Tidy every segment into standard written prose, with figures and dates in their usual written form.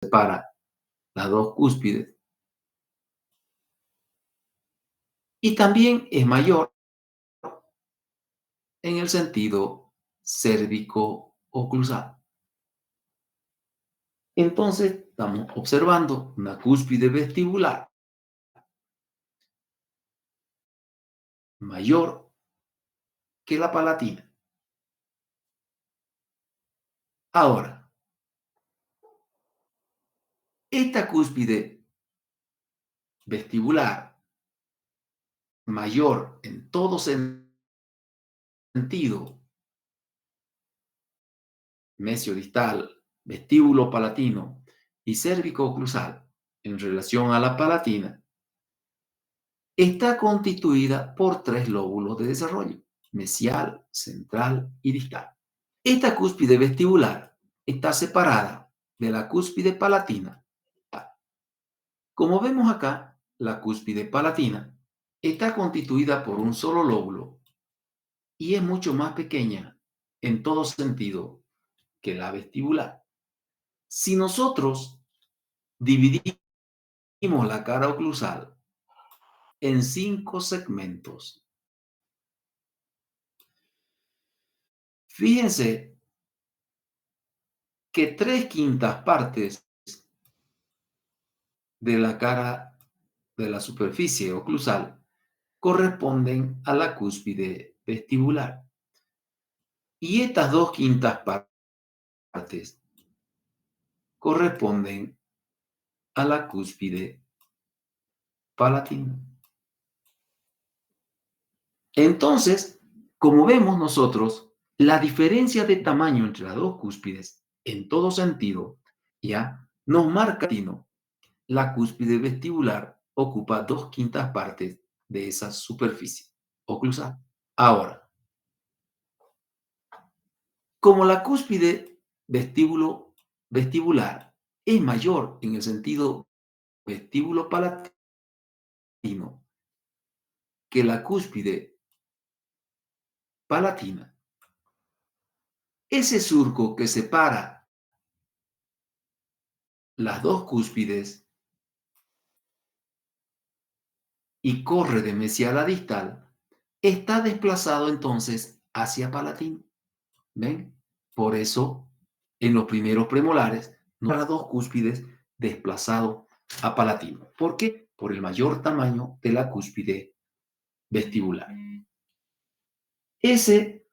separa las dos cúspides y también es mayor en el sentido cérvico-oclusal. Entonces, estamos observando una cúspide vestibular mayor que la palatina. Ahora, esta cúspide vestibular mayor en todo sentido, mesiodistal, vestíbulo palatino y cérvico-oclusal en relación a la palatina, está constituida por tres lóbulos de desarrollo: mesial, central y distal. Esta cúspide vestibular está separada de la cúspide palatina. Como vemos acá, la cúspide palatina está constituida por un solo lóbulo y es mucho más pequeña en todo sentido que la vestibular. Si nosotros dividimos la cara oclusal en 5 segmentos, fíjense que 3/5 partes de la cara de la superficie oclusal corresponden a la cúspide vestibular. Y estas 2/5 partes corresponden a la cúspide palatina. Entonces, como vemos nosotros, la diferencia de tamaño entre las dos cúspides, en todo sentido, ya nos marca la cúspide vestibular ocupa 2/5 partes de esa superficie oclusal. Ahora, como la cúspide vestibular es mayor en el sentido vestíbulo palatino que la cúspide palatina, ese surco que separa las dos cúspides y corre de mesial a distal está desplazado entonces hacia palatino. ¿Ven? Por eso, en los primeros premolares, no las dos cúspides desplazado a palatino. ¿Por qué? Por el mayor tamaño de la cúspide vestibular. Ese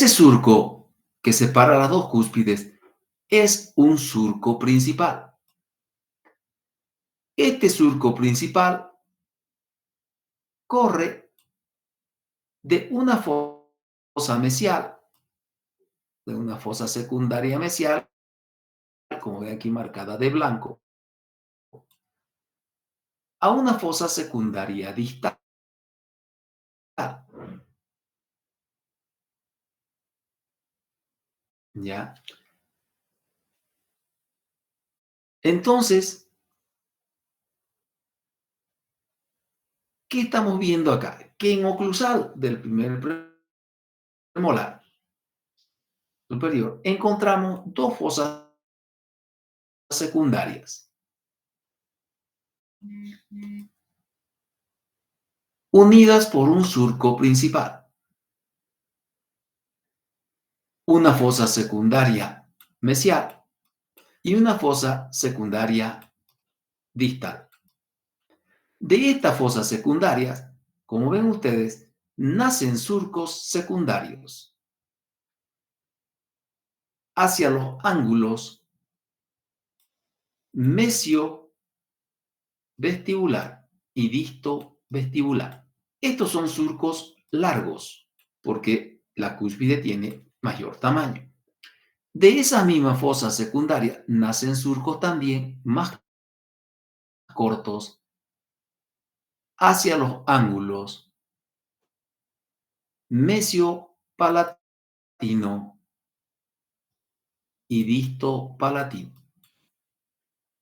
surco que separa las dos cúspides es un surco principal. Este surco principal corre de una fosa mesial, de una fosa secundaria mesial, como ven aquí marcada de blanco, a una fosa secundaria distal. ¿Ya? Entonces, ¿qué estamos viendo acá? Que en oclusal del primer premolar superior encontramos dos fosas secundarias unidas por un surco principal. Una fosa secundaria mesial y una fosa secundaria distal. De estas fosas secundarias, como ven ustedes, nacen surcos secundarios hacia los ángulos mesio-vestibular y disto-vestibular. Estos son surcos largos porque la cúspide tiene mayor tamaño. De esa misma fosa secundaria nacen surcos también más cortos hacia los ángulos mesio-palatino y disto-palatino.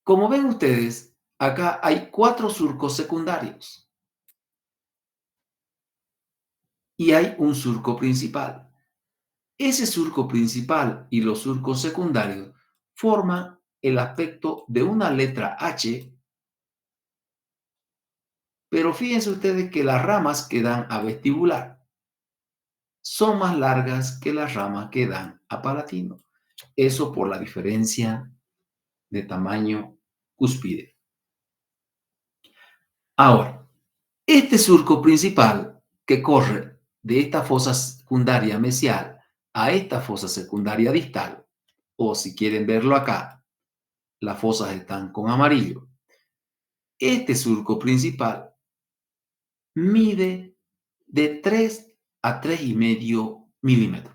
Como ven ustedes, acá hay 4 surcos secundarios y hay un surco principal. Ese surco principal y los surcos secundarios forman el aspecto de una letra H, pero fíjense ustedes que las ramas que dan a vestibular son más largas que las ramas que dan a palatino. Eso por la diferencia de tamaño cúspide. Ahora, este surco principal que corre de esta fosa secundaria mesial a esta fosa secundaria distal, o si quieren verlo acá, las fosas están con amarillo. Este surco principal mide de 3 a 3,5 milímetros.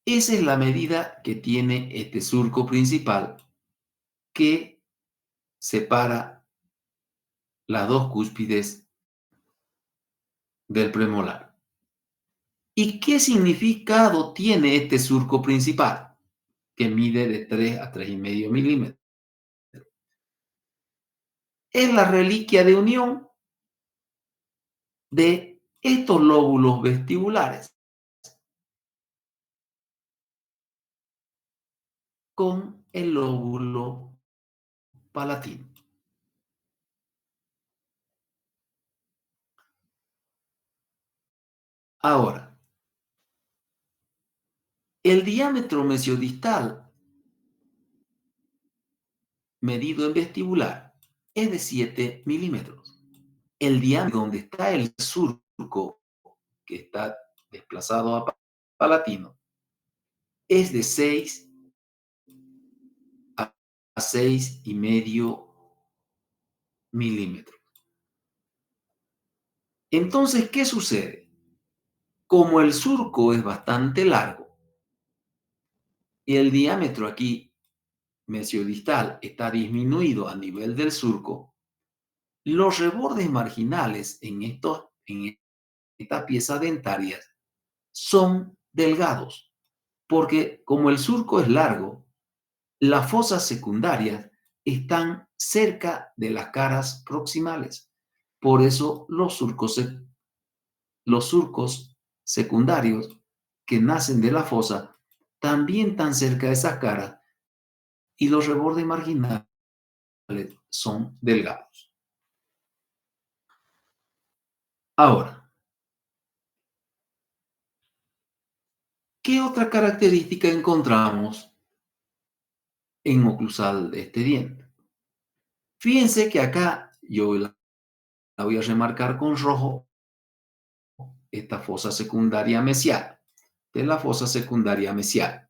Esa es la medida que tiene este surco principal que separa las dos cúspides del premolar. ¿Y qué significado tiene este surco principal que mide de 3 a 3,5 milímetros? Es la reliquia de unión de estos lóbulos vestibulares con el lóbulo palatino. Ahora, el diámetro mesiodistal medido en vestibular es de 7 milímetros. El diámetro donde está el surco que está desplazado a palatino es de 6 a 6,5 milímetros. Entonces, ¿qué sucede? Como el surco es bastante largo y el diámetro aquí mesiodistal está disminuido a nivel del surco, los rebordes marginales en esta pieza dentaria son delgados, porque como el surco es largo, las fosas secundarias están cerca de las caras proximales. Por eso los surcos secundarios que nacen de la fosa también están cerca de esas caras y los rebordes marginales son delgados. Ahora, ¿qué otra característica encontramos en oclusal de este diente? Fíjense que acá yo la voy a remarcar con rojo, esta fosa secundaria mesial, de la fosa secundaria mesial.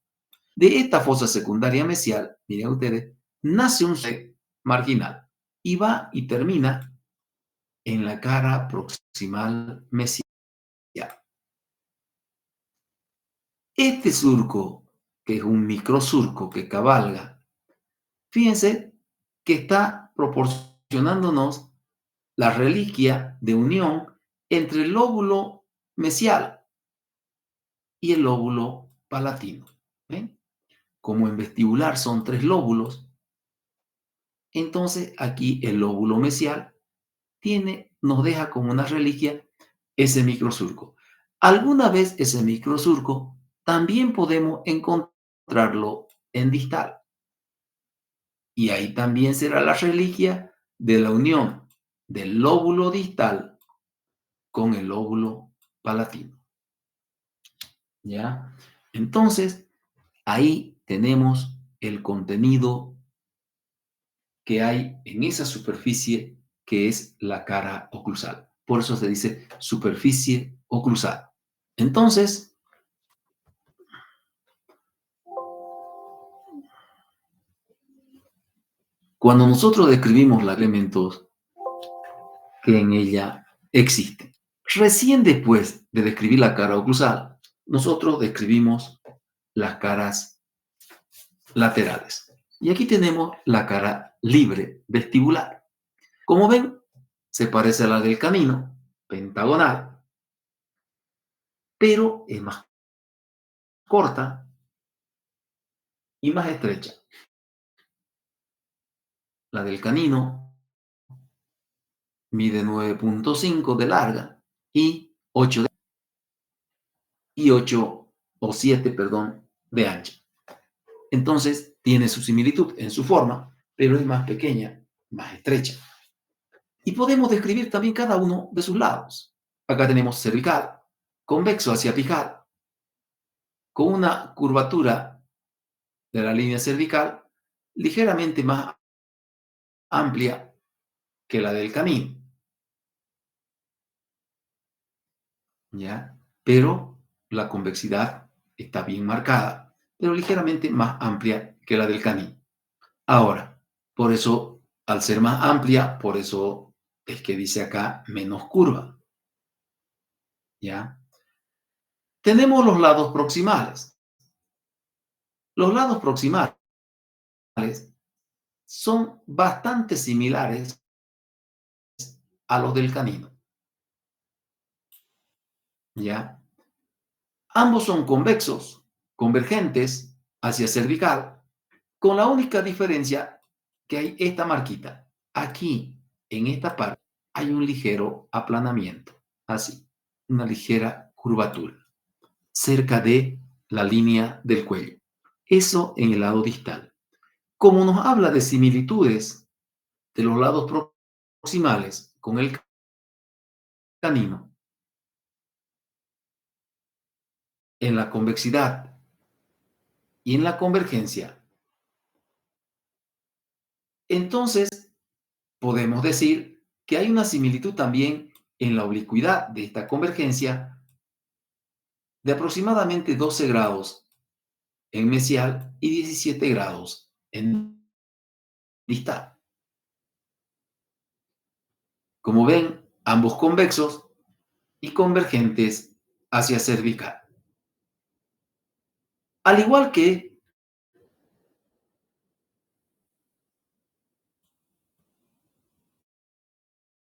De esta fosa secundaria mesial, miren ustedes, nace un C marginal y va y termina en la cara proximal mesial. Este surco, que es un microsurco que cabalga, fíjense que está proporcionándonos la reliquia de unión entre el lóbulo mesial y el lóbulo palatino. ¿Ven? Como en vestibular son 3 lóbulos, entonces aquí el lóbulo mesial nos deja como una reliquia ese microsurco. Alguna vez ese microsurco también podemos encontrarlo en distal. Y ahí también será la reliquia de la unión del lóbulo distal con el lóbulo palatino. ¿Ya? Entonces, ahí tenemos el contenido que hay en esa superficie que es la cara oclusal. Por eso se dice superficie oclusal. Entonces, cuando nosotros describimos los elementos que en ella existen, recién después de describir la cara oclusal, nosotros describimos las caras laterales. Y aquí tenemos la cara libre vestibular. Como ven, se parece a la del canino, pentagonal, pero es más corta y más estrecha. La del canino mide 9,5 de larga y 8 de y 8 o 7, perdón, de ancho. Entonces, tiene su similitud en su forma, pero es más pequeña, más estrecha. Y podemos describir también cada uno de sus lados. Acá tenemos cervical, convexo hacia apical, con una curvatura de la línea cervical ligeramente más amplia que la del canino, ¿ya? Pero la convexidad está bien marcada, pero ligeramente más amplia que la del canino. Ahora, por eso, al ser más amplia, por eso es que dice acá menos curva, ¿ya? Tenemos los lados proximales. Los lados proximales son bastante similares a los del canino, ¿ya? Ambos son convexos, convergentes hacia cervical, con la única diferencia que hay esta marquita. Aquí, en esta parte, hay un ligero aplanamiento, así, una ligera curvatura, cerca de la línea del cuello. Eso en el lado distal. Como nos habla de similitudes de los lados proximales con el canino, en la convexidad y en la convergencia, entonces podemos decir que hay una similitud también en la oblicuidad de esta convergencia de aproximadamente 12 grados en mesial y 17 grados en distal. Como ven, ambos convexos y convergentes hacia cervical. Al igual que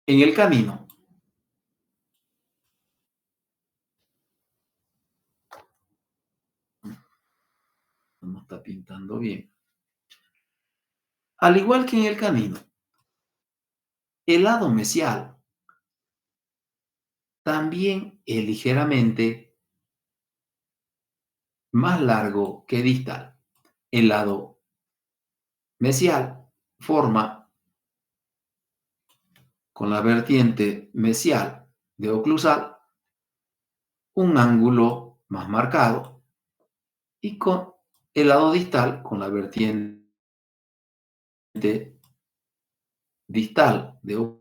en el canino, no está pintando bien. Al igual que en el canino, el lado mesial también es ligeramente más largo que distal. El lado mesial forma con la vertiente mesial de oclusal un ángulo más marcado y con el lado distal con la vertiente distal de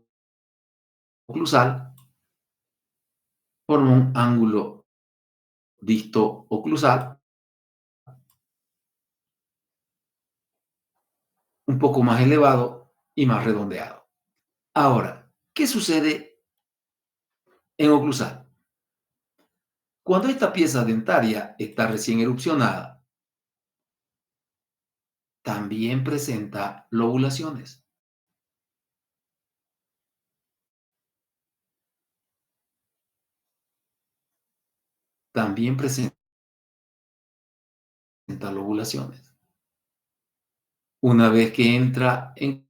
oclusal forma un ángulo disto-oclusal un poco más elevado y más redondeado. Ahora, ¿qué sucede en oclusal? Cuando esta pieza dentaria está recién erupcionada, también presenta lobulaciones. También presenta lobulaciones. Una vez que entra en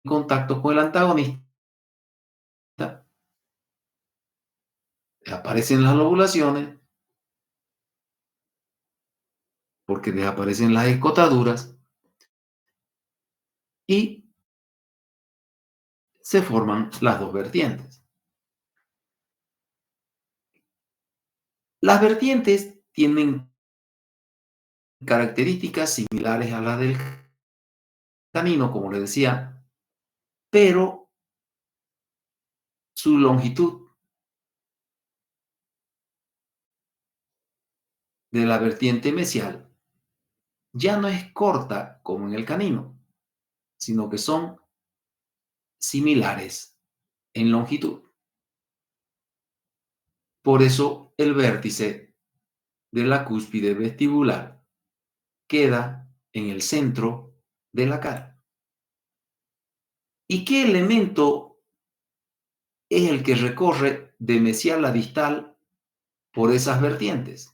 contacto con el antagonista, aparecen las lobulaciones porque desaparecen las escotaduras y se forman las dos vertientes. Las vertientes tienen características similares a las del canino, como les decía, pero su longitud de la vertiente mesial ya no es corta como en el canino, sino que son similares en longitud. Por eso el vértice de la cúspide vestibular queda en el centro de la cara. ¿Y qué elemento es el que recorre de mesial a distal por esas vertientes?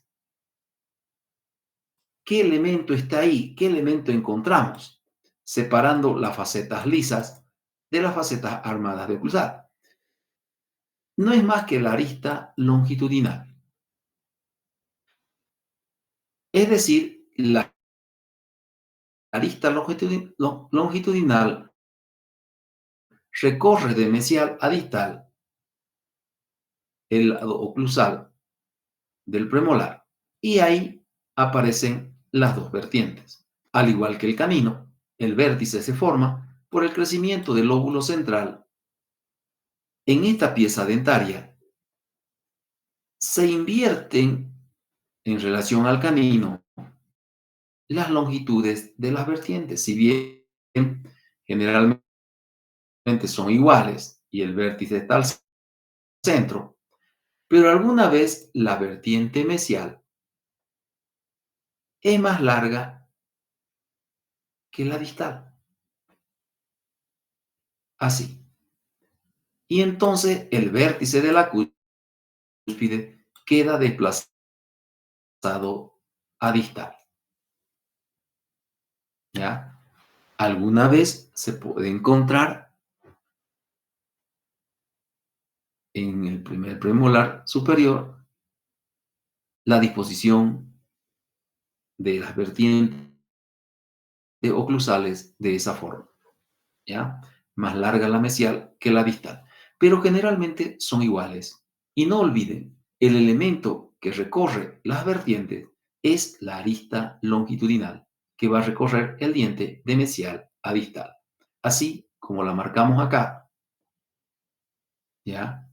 ¿Qué elemento está ahí? ¿Qué elemento encontramos? Separando las facetas lisas de las facetas armadas de oclusal. no es más que la arista longitudinal. Es decir, la arista longitudinal recorre de mesial a distal el lado oclusal del premolar y ahí aparecen las dos vertientes. Al igual que el canino, el vértice se forma por el crecimiento del lóbulo central. En esta pieza dentaria se invierten en relación al canino las longitudes de las vertientes. Si bien generalmente son iguales y el vértice está al centro, pero alguna vez la vertiente mesial es más larga que la distal. Así. Y entonces el vértice de la cúspide queda desplazado a distal. ¿Ya? Alguna vez se puede encontrar en el primer premolar superior la disposición de las vertientes oclusales de esa forma, ¿ya? Más larga la mesial que la distal, pero generalmente son iguales. Y no olviden, el elemento que recorre las vertientes es la arista longitudinal, que va a recorrer el diente de mesial a distal. Así como la marcamos acá, ¿ya?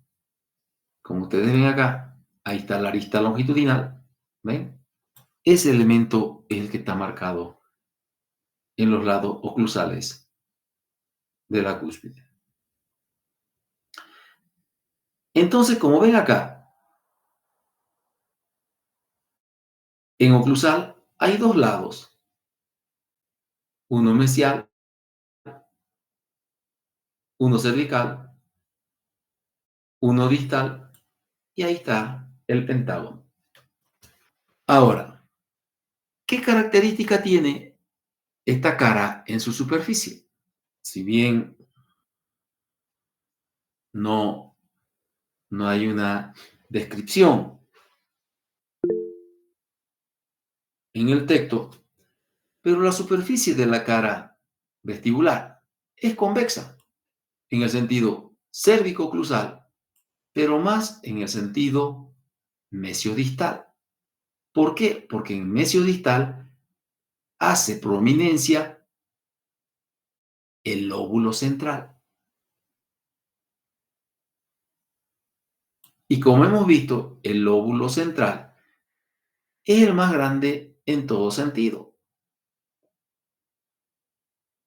Como ustedes ven acá, ahí está la arista longitudinal, ¿ven? Ese elemento es el que está marcado en los lados oclusales de la cúspide. Entonces, como ven acá, en oclusal hay dos lados, uno mesial, uno cervical, uno distal, y ahí está el pentágono. Ahora, ¿qué característica tiene esta cara en su superficie? Si bien no, no hay una descripción en el texto, pero la superficie de la cara vestibular es convexa en el sentido cérvico-oclusal, pero más en el sentido mesiodistal. ¿Por qué? Porque en mesiodistal hace prominencia el lóbulo central. Y como hemos visto, el lóbulo central es el más grande en todo sentido.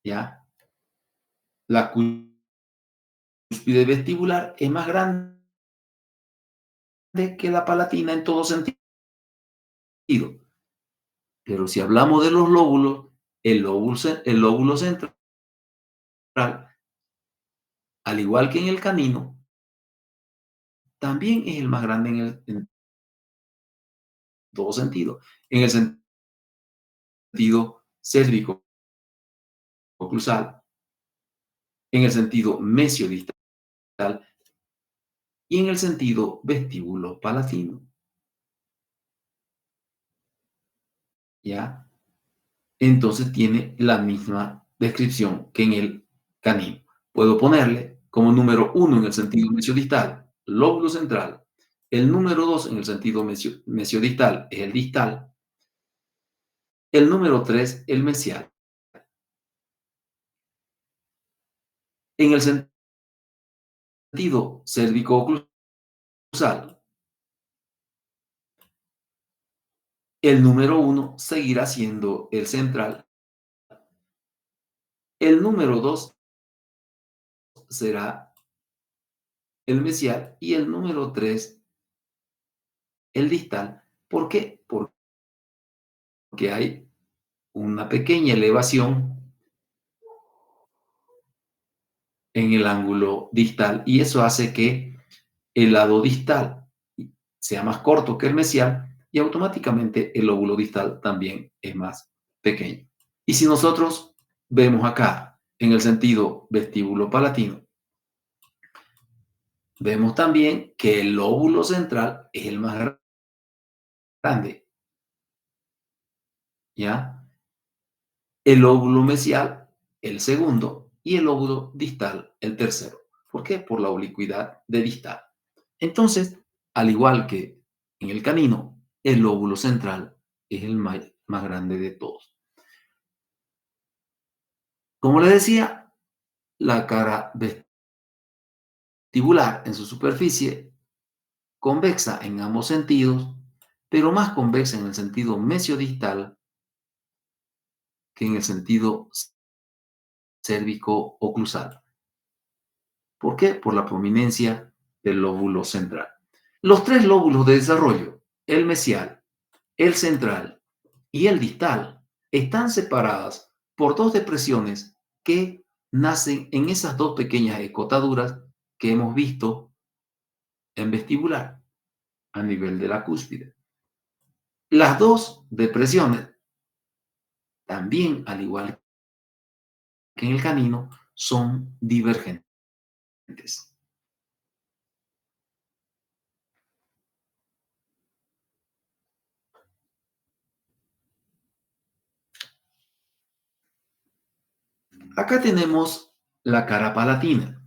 ¿Ya? La cúspide vestibular es más grande que la palatina en todo sentido. Pero si hablamos de los lóbulos, el lóbulo central, al igual que en el canino, también es el más grande en todo sentido. En el sentido cérvico oclusal, en el sentido mesiodistal y en el sentido vestíbulo palatino. ¿Ya? Entonces tiene la misma descripción que en el canino. Puedo ponerle como número 1 en el sentido mesiodistal, lóbulo central. El número 2 en el sentido mesiodistal es el distal. El número 3, el mesial. En el sentido cérvico-oclusal, el número 1 seguirá siendo el central. El número 2 será el mesial y el número 3 el distal. ¿Por qué? Porque hay una pequeña elevación en el ángulo distal y eso hace que el lado distal sea más corto que el mesial y automáticamente el lóbulo distal también es más pequeño. Y si nosotros vemos acá en el sentido vestíbulo palatino, Vemos también que el lóbulo central es el más grande, ¿ya? El lóbulo mesial, el segundo, y el lóbulo distal, el tercero. ¿Por qué? Por la oblicuidad de distal. Entonces, al igual que en el canino, el lóbulo central es el más grande de todos. Como les decía, la cara vestibular en su superficie convexa en ambos sentidos, pero más convexa en el sentido mesiodistal que en el sentido cérvico-oclusal. ¿Por qué? Por la prominencia del lóbulo central. Los tres lóbulos de desarrollo, el mesial, el central y el distal, están separadas por dos depresiones que nacen en esas dos pequeñas escotaduras que hemos visto en vestibular a nivel de la cúspide. Las dos depresiones, también al igual que en el canino, son divergentes. Acá tenemos la cara palatina.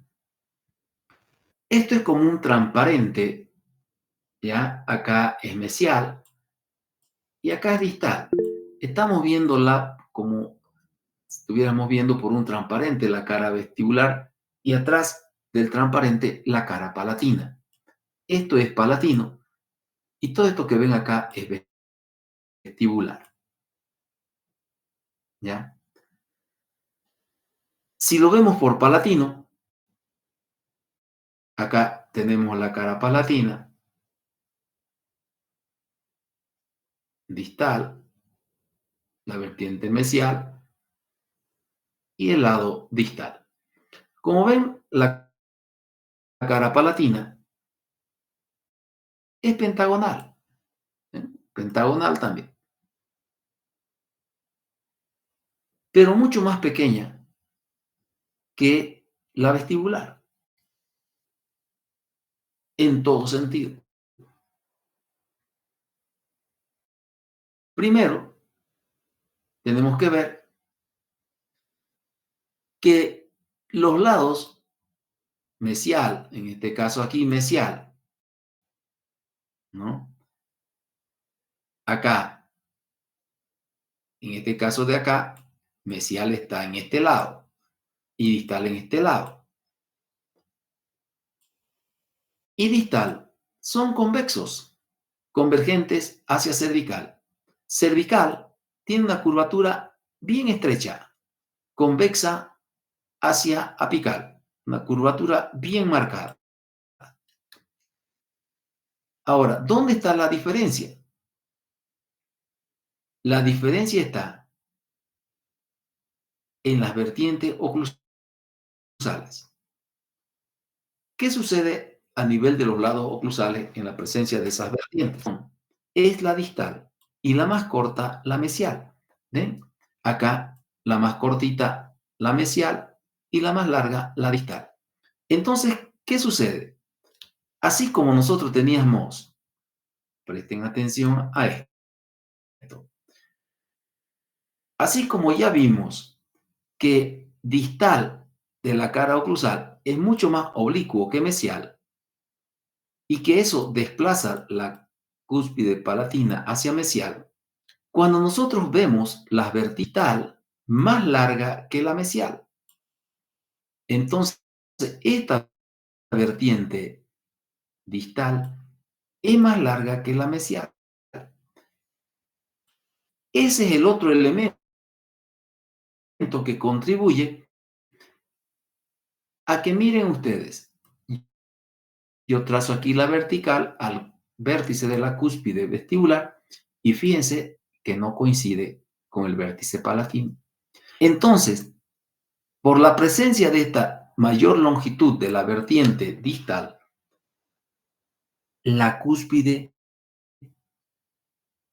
Esto es como un transparente, ¿ya? Acá es mesial y acá es distal. Estamos viéndola como si estuviéramos viendo por un transparente la cara vestibular y atrás del transparente la cara palatina. Esto es palatino y todo esto que ven acá es vestibular, ¿ya? Si lo vemos por palatino, acá tenemos la cara palatina, distal, la vertiente mesial y el lado distal. Como ven, la cara palatina es pentagonal, ¿eh? Pentagonal también, pero mucho más pequeña que la vestibular en todo sentido. Primero, tenemos que ver que los lados mesial, en este caso aquí mesial, ¿no? Acá, en este caso de acá, mesial está en este lado y distal en este lado. Y distal son convexos, convergentes hacia cervical. Cervical tiene una curvatura bien estrecha, convexa hacia apical, una curvatura bien marcada. Ahora, ¿dónde está la diferencia? La diferencia está en las vertientes oclusales. ¿Qué sucede a nivel de los lados oclusales en la presencia de esas vertientes? Es la distal y la más corta, la mesial. ¿Ven? Acá la más cortita, la mesial y la más larga, la distal. Entonces, ¿qué sucede? Así como nosotros teníamos, presten atención a esto, así como ya vimos que distal de la cara oclusal es mucho más oblicuo que mesial y que eso desplaza la cúspide palatina hacia mesial, cuando nosotros vemos la vertical más larga que la mesial, entonces esta vertiente distal es más larga que la mesial. Ese es el otro elemento que contribuye a que miren ustedes. Yo trazo aquí la vertical al vértice de la cúspide vestibular y fíjense que no coincide con el vértice palatino. Entonces, por la presencia de esta mayor longitud de la vertiente distal, la cúspide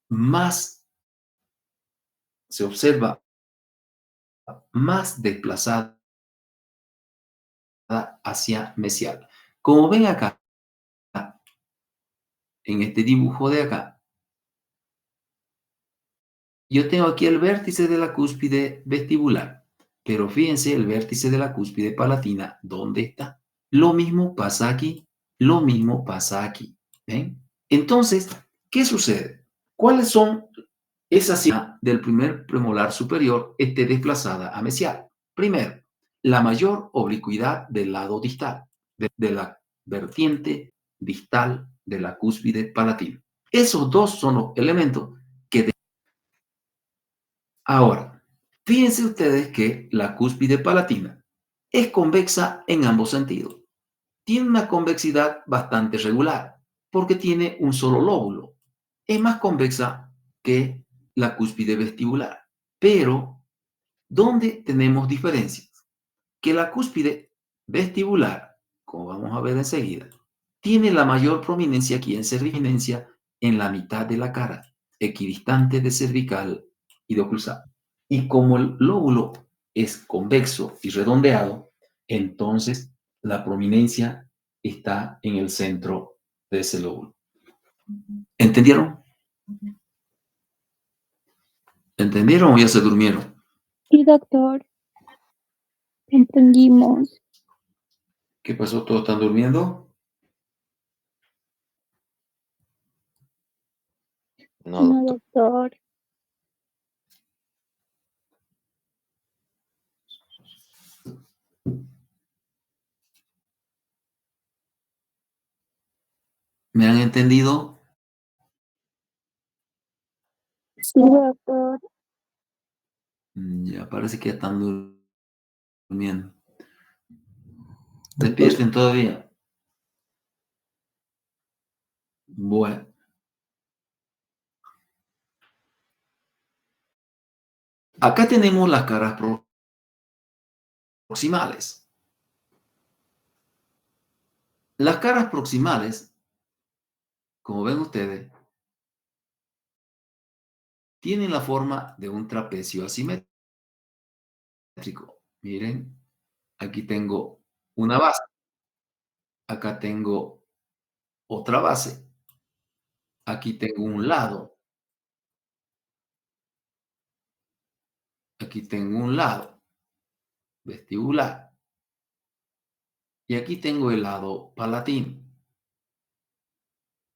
más se observa más desplazada hacia mesial. Como ven acá, en este dibujo de acá, yo tengo aquí el vértice de la cúspide vestibular, pero fíjense el vértice de la cúspide palatina, ¿dónde está? Lo mismo pasa aquí, lo mismo pasa aquí, ¿ven? Entonces, ¿qué sucede? ¿Cuáles son esas cima del primer premolar superior esté desplazada a mesial? Primero, la mayor oblicuidad del lado distal, de la vertiente distal de la cúspide palatina. Esos dos son los elementos que... Ahora, fíjense ustedes que la cúspide palatina es convexa en ambos sentidos. Tiene una convexidad bastante regular porque tiene un solo lóbulo. Es más convexa que la cúspide vestibular. Pero, ¿dónde tenemos diferencias? Que la cúspide vestibular, como vamos a ver enseguida, tiene la mayor prominencia aquí en cerviginencia en la mitad de la cara, equidistante de cervical y de oclusal. Y como el lóbulo es convexo y redondeado, entonces la prominencia está en el centro de ese lóbulo. ¿Entendieron? ¿Entendieron o ya se durmieron? Sí, doctor. Entendimos. ¿Qué pasó? ¿Todos están durmiendo? No, No, doctor. doctor. ¿Me han entendido? Sí, doctor. Ya parece que ya están durmiendo. Despierten todavía. Bueno. Acá tenemos las caras proximales. Las caras proximales, como ven ustedes, tienen la forma de un trapecio asimétrico. Miren, aquí tengo una base. Acá tengo otra base. Aquí tengo un lado. Aquí tengo un lado vestibular. Y aquí tengo el lado palatino.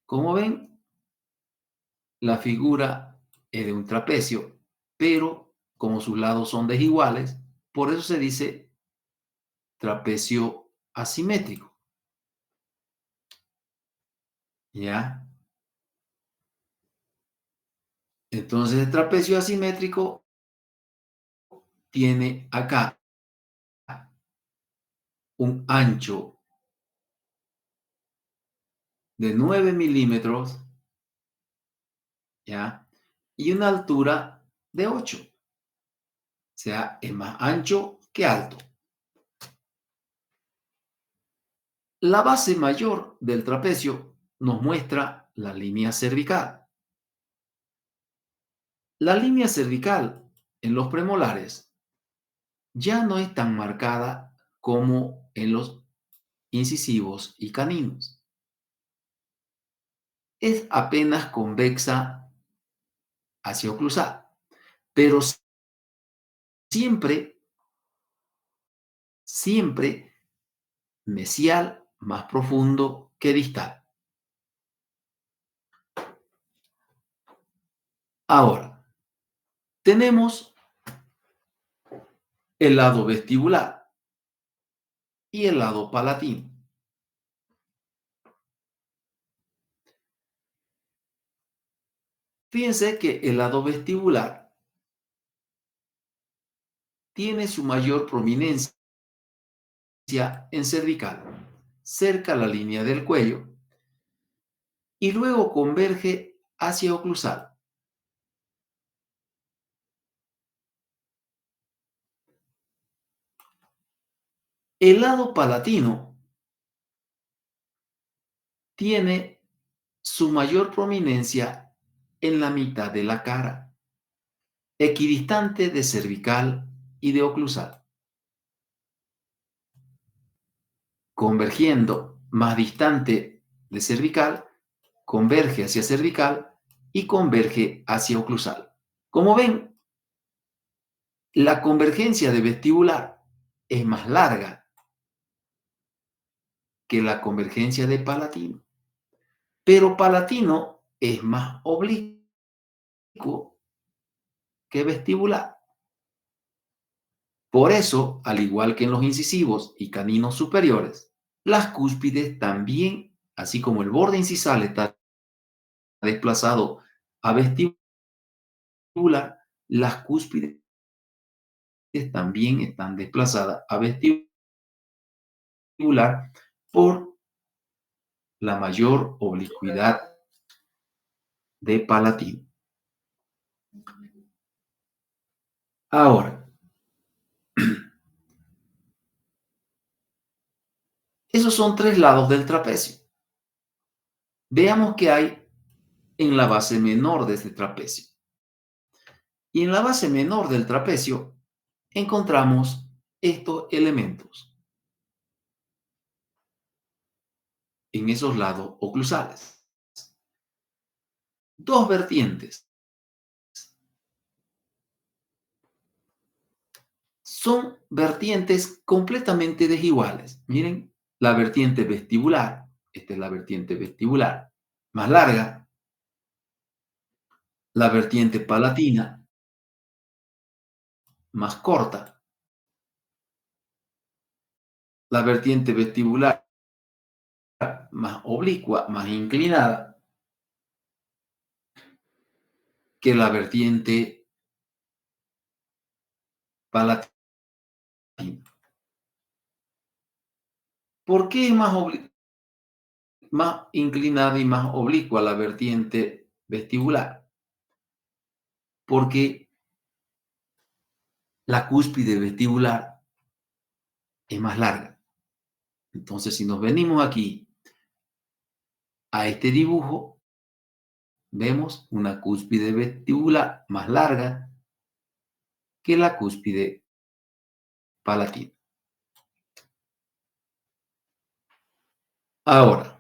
Como ven, la figura es de un trapecio, pero como sus lados son desiguales, por eso se dice trapecio asimétrico. ¿Ya? Entonces el trapecio asimétrico tiene acá un ancho de 9 milímetros, ¿ya? Y una altura de 8. O sea, es más ancho que alto. La base mayor del trapecio nos muestra la línea cervical. La línea cervical en los premolares ya no es tan marcada como en los incisivos y caninos. Es apenas convexa hacia oclusal, pero siempre, siempre mesial más profundo que distal. Ahora, tenemos el lado vestibular y el lado palatino. Fíjense que el lado vestibular tiene su mayor prominencia en cervical, cerca a la línea del cuello, y luego converge hacia oclusal. El lado palatino tiene su mayor prominencia en la mitad de la cara, equidistante de cervical y de oclusal, convergiendo más distante de cervical, converge hacia cervical y converge hacia oclusal. Como ven, la convergencia de vestibular es más larga que la convergencia de palatino, pero palatino es más oblicuo que vestibular. Por eso, al igual que en los incisivos y caninos superiores, las cúspides también, así como el borde incisal está desplazado a vestibular, las cúspides también están desplazadas a vestibular por la mayor oblicuidad de palatino. Ahora, esos son tres lados del trapecio. Veamos qué hay en la base menor de este trapecio. Y en la base menor del trapecio encontramos estos elementos en esos lados oclusales. Dos vertientes. Son vertientes completamente desiguales. Miren, la vertiente vestibular, esta es la vertiente vestibular más larga, la vertiente palatina más corta, la vertiente vestibular más oblicua, más inclinada, que la vertiente palatina. ¿Por qué es más inclinada y más oblicua la vertiente vestibular? Porque la cúspide vestibular es más larga. Entonces, si nos venimos aquí a este dibujo, vemos una cúspide vestibular más larga que la cúspide palatina. Ahora,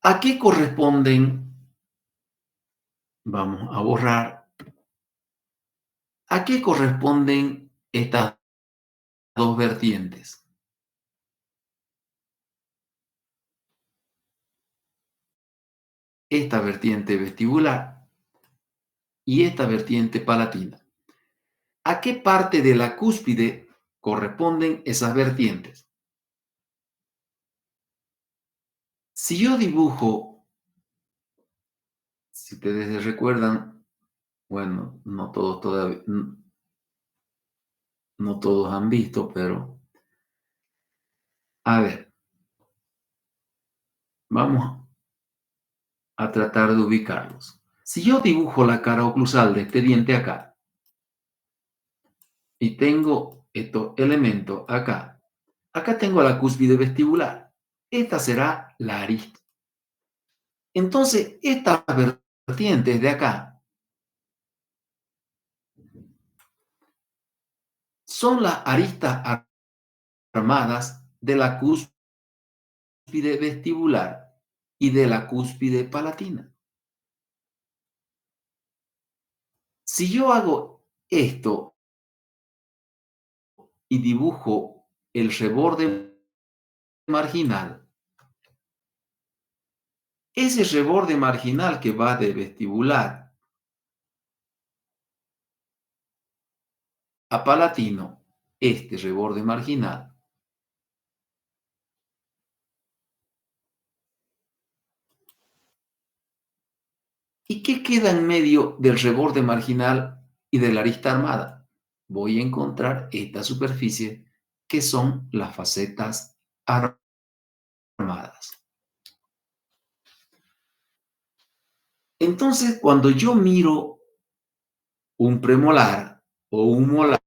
¿a qué corresponden? Vamos a borrar. ¿A qué corresponden estas dos vertientes? Esta vertiente vestibular y esta vertiente palatina. ¿A qué parte de la cúspide corresponden esas vertientes? Si yo dibujo, si ustedes recuerdan, bueno, no todos todavía, no todos han visto, pero a ver, vamos a tratar de ubicarlos. Si yo dibujo la cara oclusal de este diente acá y tengo estos elementos acá, acá tengo la cúspide vestibular. Esta será la arista. Entonces, estas vertientes de acá son las aristas armadas de la cúspide vestibular y de la cúspide palatina. Si yo hago esto y dibujo el reborde marginal, ese reborde marginal que va de vestibular a palatino, este reborde marginal, ¿y qué queda en medio del reborde marginal y de la arista armada? Voy a encontrar esta superficie que son las facetas armadas. Entonces, cuando yo miro un premolar o un molar,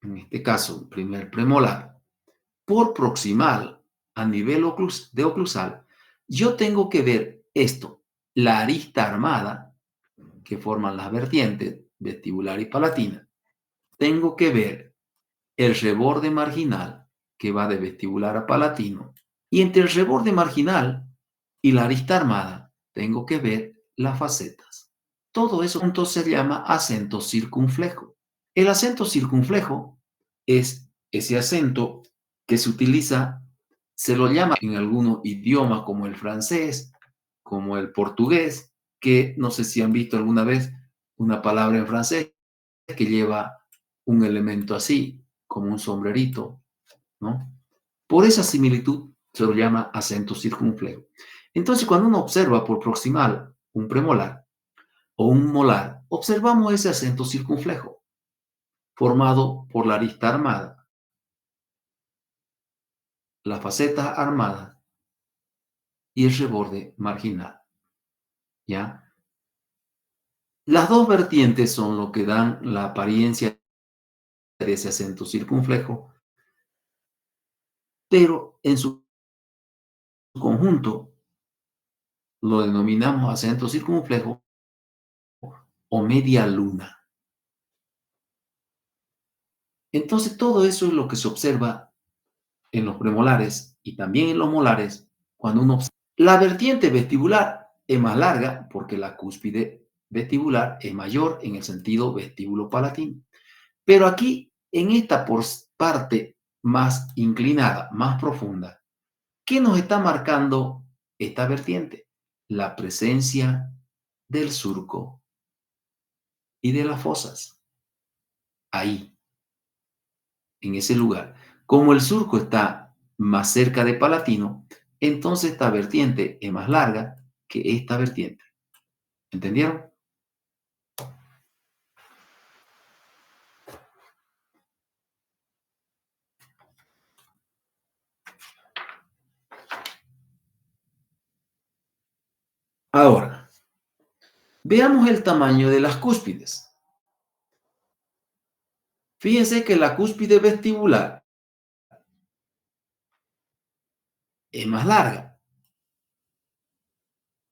en este caso, un primer premolar, por proximal a nivel de oclusal, yo tengo que ver esto, la arista armada que forman las vertientes vestibular y palatina. Tengo que ver el reborde marginal que va de vestibular a palatino. Y entre el reborde marginal y la arista armada tengo que ver las facetas. Todo eso junto se llama acento circunflejo. El acento circunflejo es ese acento que se utiliza, se lo llama en algunos idiomas como el francés, como el portugués, que no sé si han visto alguna vez una palabra en francés que lleva un elemento así, como un sombrerito, ¿no? Por esa similitud se lo llama acento circunflejo. Entonces, cuando uno observa por proximal un premolar o un molar, observamos ese acento circunflejo formado por la arista armada, la faceta armada y el reborde marginal, ¿ya? Las dos vertientes son lo que dan la apariencia de ese acento circunflejo, pero en su conjunto lo denominamos acento circunflejo o media luna. Entonces, todo eso es lo que se observa en los premolares y también en los molares cuando uno observa. La vertiente vestibular es más larga porque la cúspide vestibular es mayor en el sentido vestíbulo-palatino. Pero aquí, en esta parte más inclinada, más profunda, ¿qué nos está marcando esta vertiente? La presencia del surco y de las fosas. Ahí, en ese lugar. Como el surco está más cerca de Palatino, entonces esta vertiente es más larga que esta vertiente. ¿Entendieron? Ahora, veamos el tamaño de las cúspides. Fíjense que la cúspide vestibular es más larga.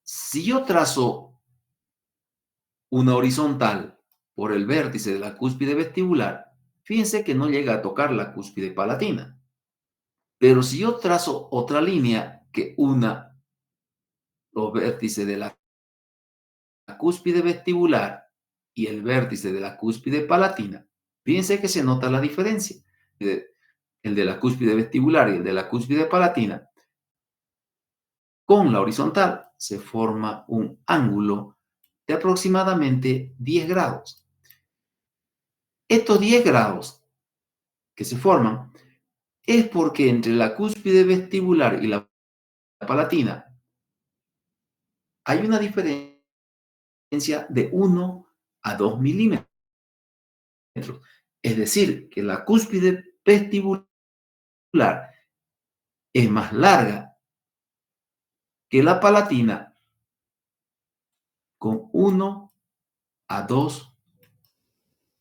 Si yo trazo una horizontal por el vértice de la cúspide vestibular, fíjense que no llega a tocar la cúspide palatina. Pero si yo trazo otra línea que una los vértices de la cúspide vestibular y el vértice de la cúspide palatina, fíjense que se nota la diferencia. El de la cúspide vestibular y el de la cúspide palatina, con la horizontal se forma un ángulo de aproximadamente 10 grados. Estos 10 grados que se forman es porque entre la cúspide vestibular y la palatina hay una diferencia de 1 a 2 milímetros. Es decir, que la cúspide vestibular es más larga que la palatina con 1 a 2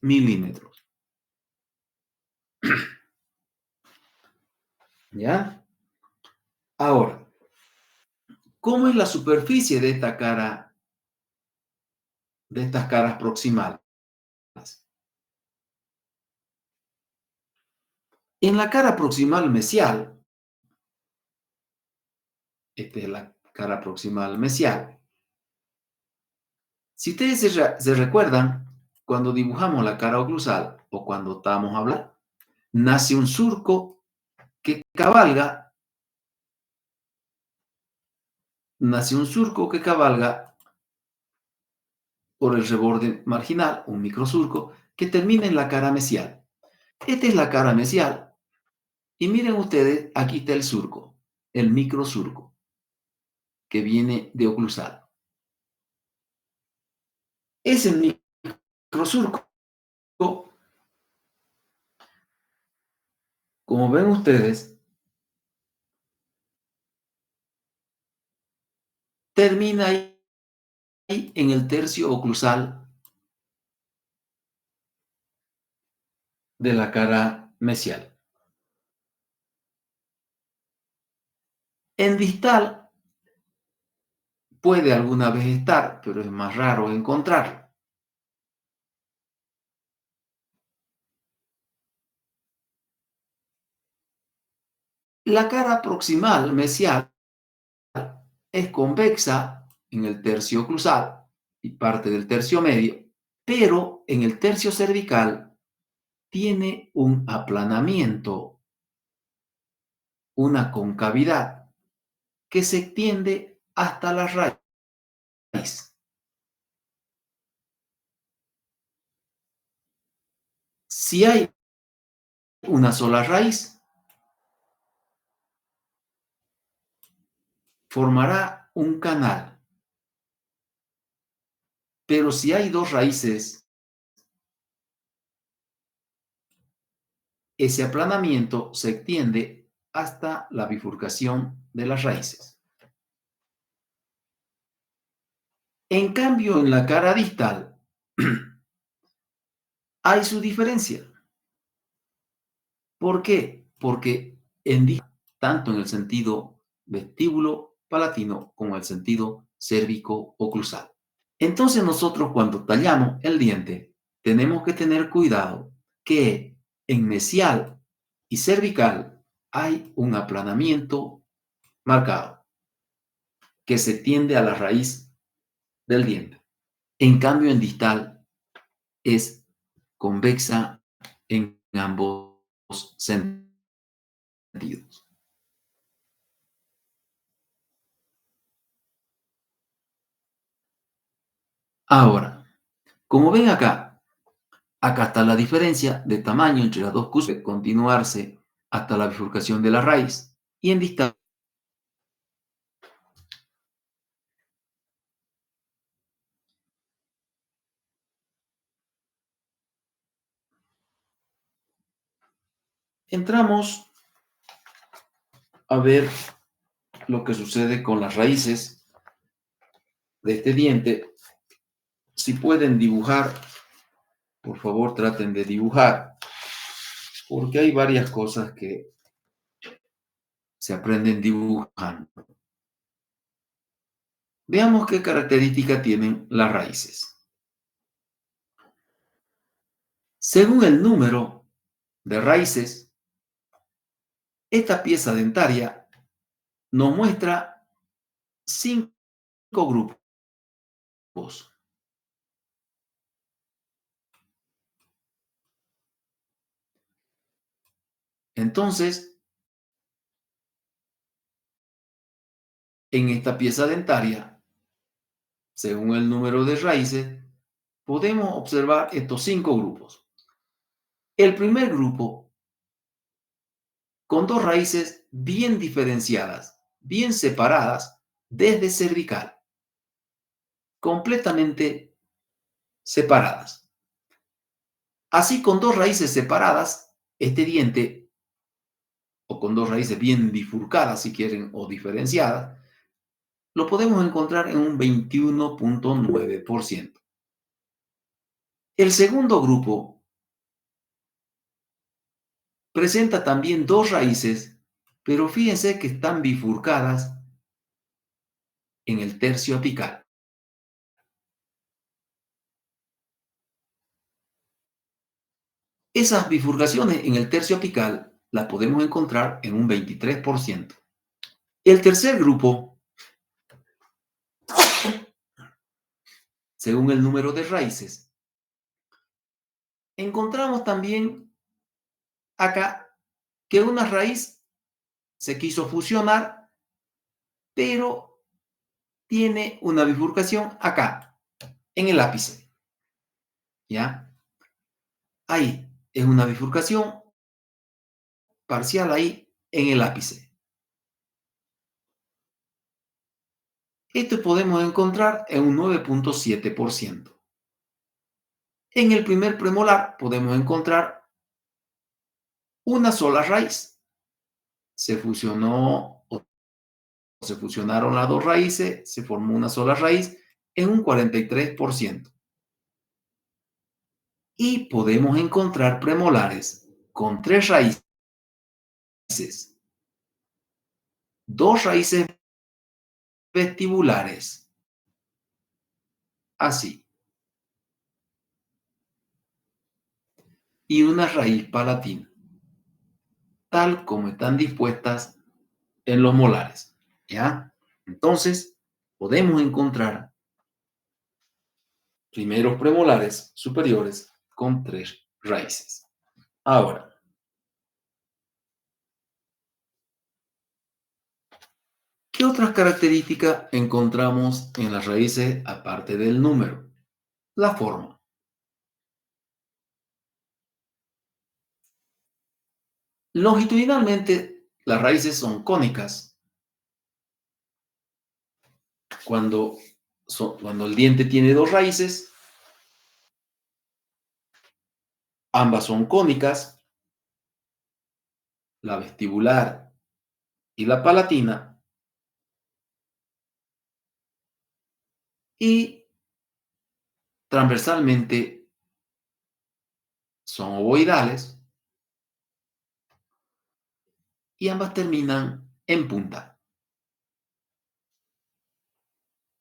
milímetros. ¿Ya? Ahora, ¿cómo es la superficie de esta cara, de estas caras proximales? En la cara proximal mesial, esta es la cara proximal mesial. Si ustedes se recuerdan, cuando dibujamos la cara oclusal o cuando estamos hablando, nace un surco que cabalga, por el reborde marginal, un microsurco, que termina en la cara mesial. Esta es la cara mesial. Y miren ustedes, aquí está el surco, el microsurco, que viene de oclusal. Ese microsurco, como ven ustedes, termina ahí en el tercio oclusal de la cara mesial. En distal puede alguna vez estar, pero es más raro encontrarlo. La cara proximal mesial es convexa en el tercio oclusal y parte del tercio medio, pero en el tercio cervical tiene un aplanamiento, una concavidad que se extiende hasta la raíz. Si hay una sola raíz, formará un canal. Pero si hay dos raíces, ese aplanamiento se extiende hasta la bifurcación de las raíces. En cambio, en la cara distal hay su diferencia. ¿Por qué? Porque tanto en el sentido vestíbulo palatino como en el sentido cérvico oclusal. Entonces nosotros cuando tallamos el diente tenemos que tener cuidado que en mesial y cervical hay un aplanamiento marcado que se tiende a la raíz del diente. En cambio en distal es convexa en ambos sentidos. Ahora, como ven acá está la diferencia de tamaño entre las dos cúspides, continuarse hasta la bifurcación de la raíz, y en distal entramos a ver lo que sucede con las raíces de este diente. Si pueden dibujar, por favor traten de dibujar, porque hay varias cosas que se aprenden dibujando. Veamos qué características tienen las raíces. Según el número de raíces, esta pieza dentaria nos muestra 5 grupos. Entonces, en esta pieza dentaria, según el número de raíces, podemos observar estos 5 grupos. El primer grupo, con dos raíces bien diferenciadas, bien separadas desde cervical, completamente separadas. Así, con dos raíces separadas, este diente, o con dos raíces bien bifurcadas, si quieren, o diferenciadas, lo podemos encontrar en un 21.9%. El segundo grupo presenta también dos raíces, pero fíjense que están bifurcadas en el tercio apical. Esas bifurcaciones en el tercio apical las podemos encontrar en un 23%. El tercer grupo, según el número de raíces, encontramos también acá que una raíz se quiso fusionar, pero tiene una bifurcación acá, en el ápice. ¿Ya? Ahí es una bifurcación parcial ahí en el ápice. Esto podemos encontrar en un 9.7%. En el primer premolar podemos encontrar una sola raíz. Se fusionaron las dos raíces, se formó una sola raíz en un 43%. Y podemos encontrar premolares con tres raíces, dos raíces vestibulares, así, y una raíz palatina, tal como están dispuestas en los molares, ¿ya? Entonces, podemos encontrar primeros premolares superiores con 3 raíces. Ahora, ¿qué otras características encontramos en las raíces aparte del número? La forma. Longitudinalmente, las raíces son cónicas. Cuando el diente tiene 2 raíces, ambas son cónicas, la vestibular y la palatina, y transversalmente son ovoidales y ambas terminan en punta.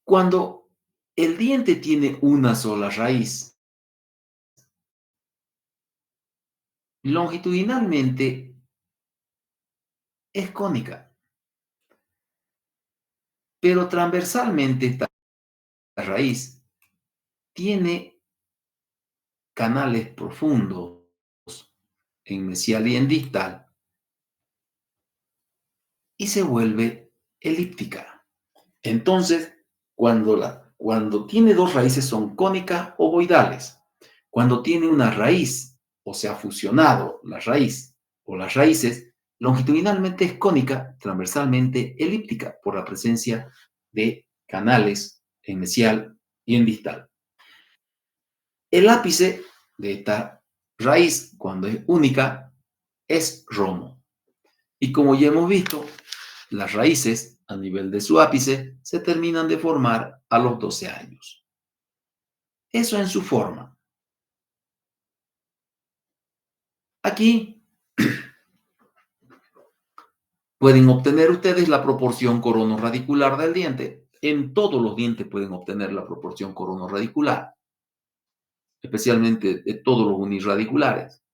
Cuando el diente tiene una sola raíz, longitudinalmente es cónica, pero transversalmente esta raíz tiene canales profundos en mesial y en distal y se vuelve elíptica. Entonces, cuando tiene 2 raíces son cónicas ovoidales. Cuando tiene una raíz, o se ha fusionado la raíz o las raíces, longitudinalmente es cónica, transversalmente elíptica por la presencia de canales en mesial y en distal. El ápice de esta raíz, cuando es única, es romo. Y como ya hemos visto, las raíces a nivel de su ápice se terminan de formar a los 12 años. Eso en su forma. Aquí pueden obtener ustedes la proporción coronoradicular del diente. En todos los dientes pueden obtener la proporción coronoradicular, especialmente de todos los unirradiculares.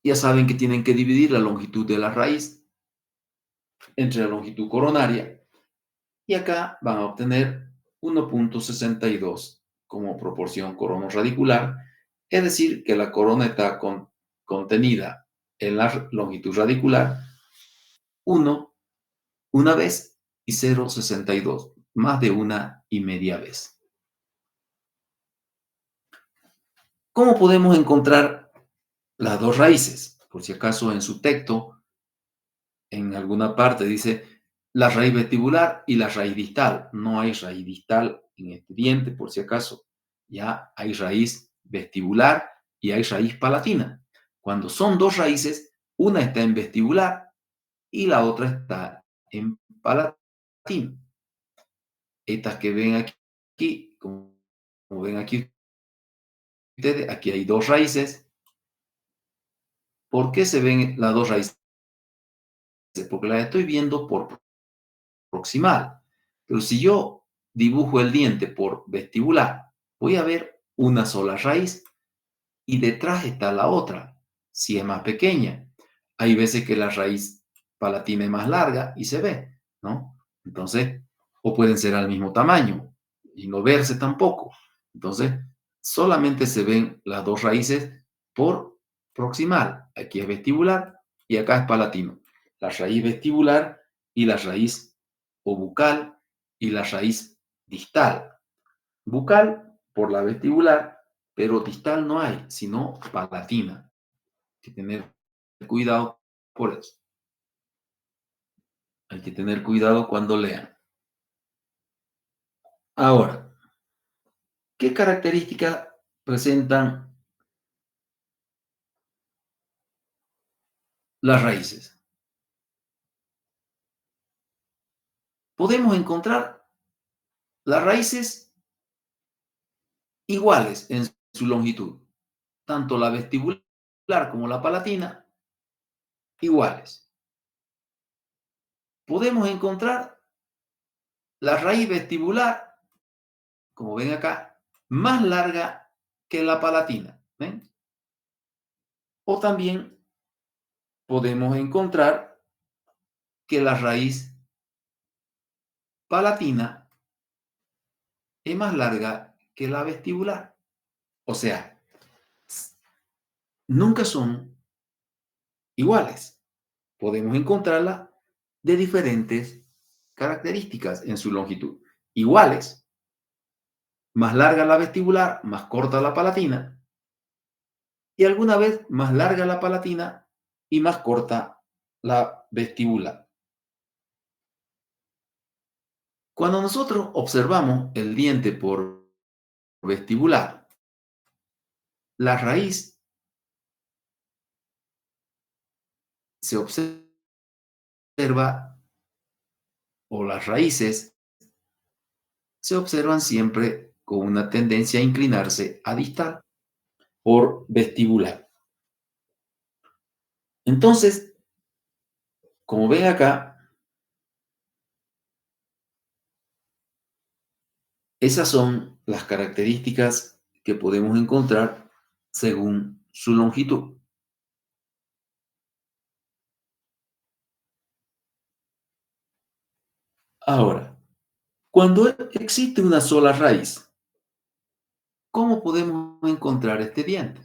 Ya saben que tienen que dividir la longitud de la raíz entre la longitud coronaria y acá van a obtener 1.62 como proporción coronoradicular, es decir, que la corona está contenida en la longitud radicular 1 una vez y 0.62, más de una y media vez. ¿Cómo podemos encontrar las 2 raíces? Por si acaso en su texto, en alguna parte dice la raíz vestibular y la raíz distal. No hay raíz distal en este diente, por si acaso. Ya hay raíz vestibular y hay raíz palatina. Cuando son 2 raíces, una está en vestibular y la otra está en palatina. Estas que ven aquí, como ven aquí ustedes, aquí hay 2 raíces. ¿Por qué se ven las 2 raíces? Porque las estoy viendo por proximal. Pero si yo dibujo el diente por vestibular, voy a ver una sola raíz y detrás está la otra, si es más pequeña. Hay veces que la raíz palatina es más larga y se ve, ¿no? Entonces, o pueden ser al mismo tamaño y no verse tampoco. Entonces, solamente se ven las 2 raíces por proximal. Aquí es vestibular y acá es palatino. La raíz vestibular y la raíz o bucal y la raíz distal. Bucal por la vestibular, pero distal no hay, sino palatina. Hay que tener cuidado por eso. Hay que tener cuidado cuando lean. Ahora, ¿qué características presentan las raíces? Podemos encontrar las raíces iguales en su longitud, tanto la vestibular como la palatina, iguales. Podemos encontrar la raíz vestibular, como ven acá, más larga que la palatina. ¿Ven? O también podemos encontrar que la raíz palatina es más larga que la vestibular. O sea, nunca son iguales. Podemos encontrarla de diferentes características en su longitud. Iguales. Más larga la vestibular, más corta la palatina. Y alguna vez más larga la palatina y más corta la vestibular. Cuando nosotros observamos el diente por vestibular, la raíz se observa o las raíces se observan siempre con una tendencia a inclinarse a distal por vestibular. Entonces, como ven acá, esas son las características que podemos encontrar según su longitud. Ahora, cuando existe una sola raíz, ¿cómo podemos encontrar este diente?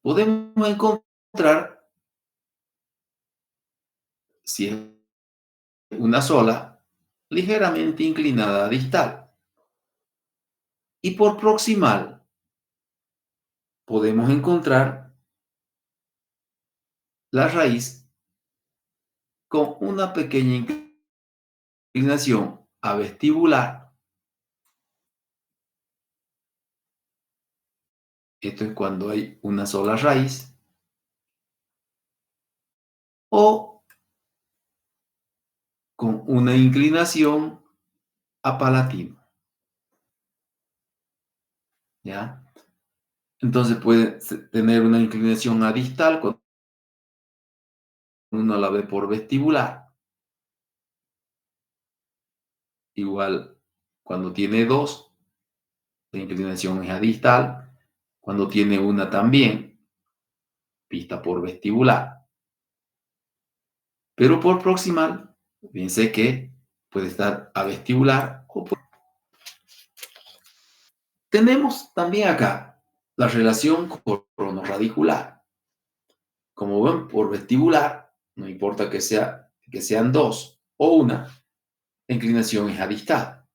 Podemos encontrar, si es una sola, ligeramente inclinada a distal. Y por proximal, podemos encontrar la raíz con una pequeña inclinación a vestibular. Esto es cuando hay una sola raíz. O con una inclinación a palatino. ¿Ya? Entonces puede tener una inclinación a distal cuando uno la ve por vestibular. Igual cuando tiene dos, la inclinación es a distal. Cuando tiene una también, vista por vestibular. Pero por proximal, fíjense que puede estar a vestibular o por... Tenemos también acá la relación coronarradicular. Como ven, por vestibular, no importa que sean dos o una, la inclinación es a distal.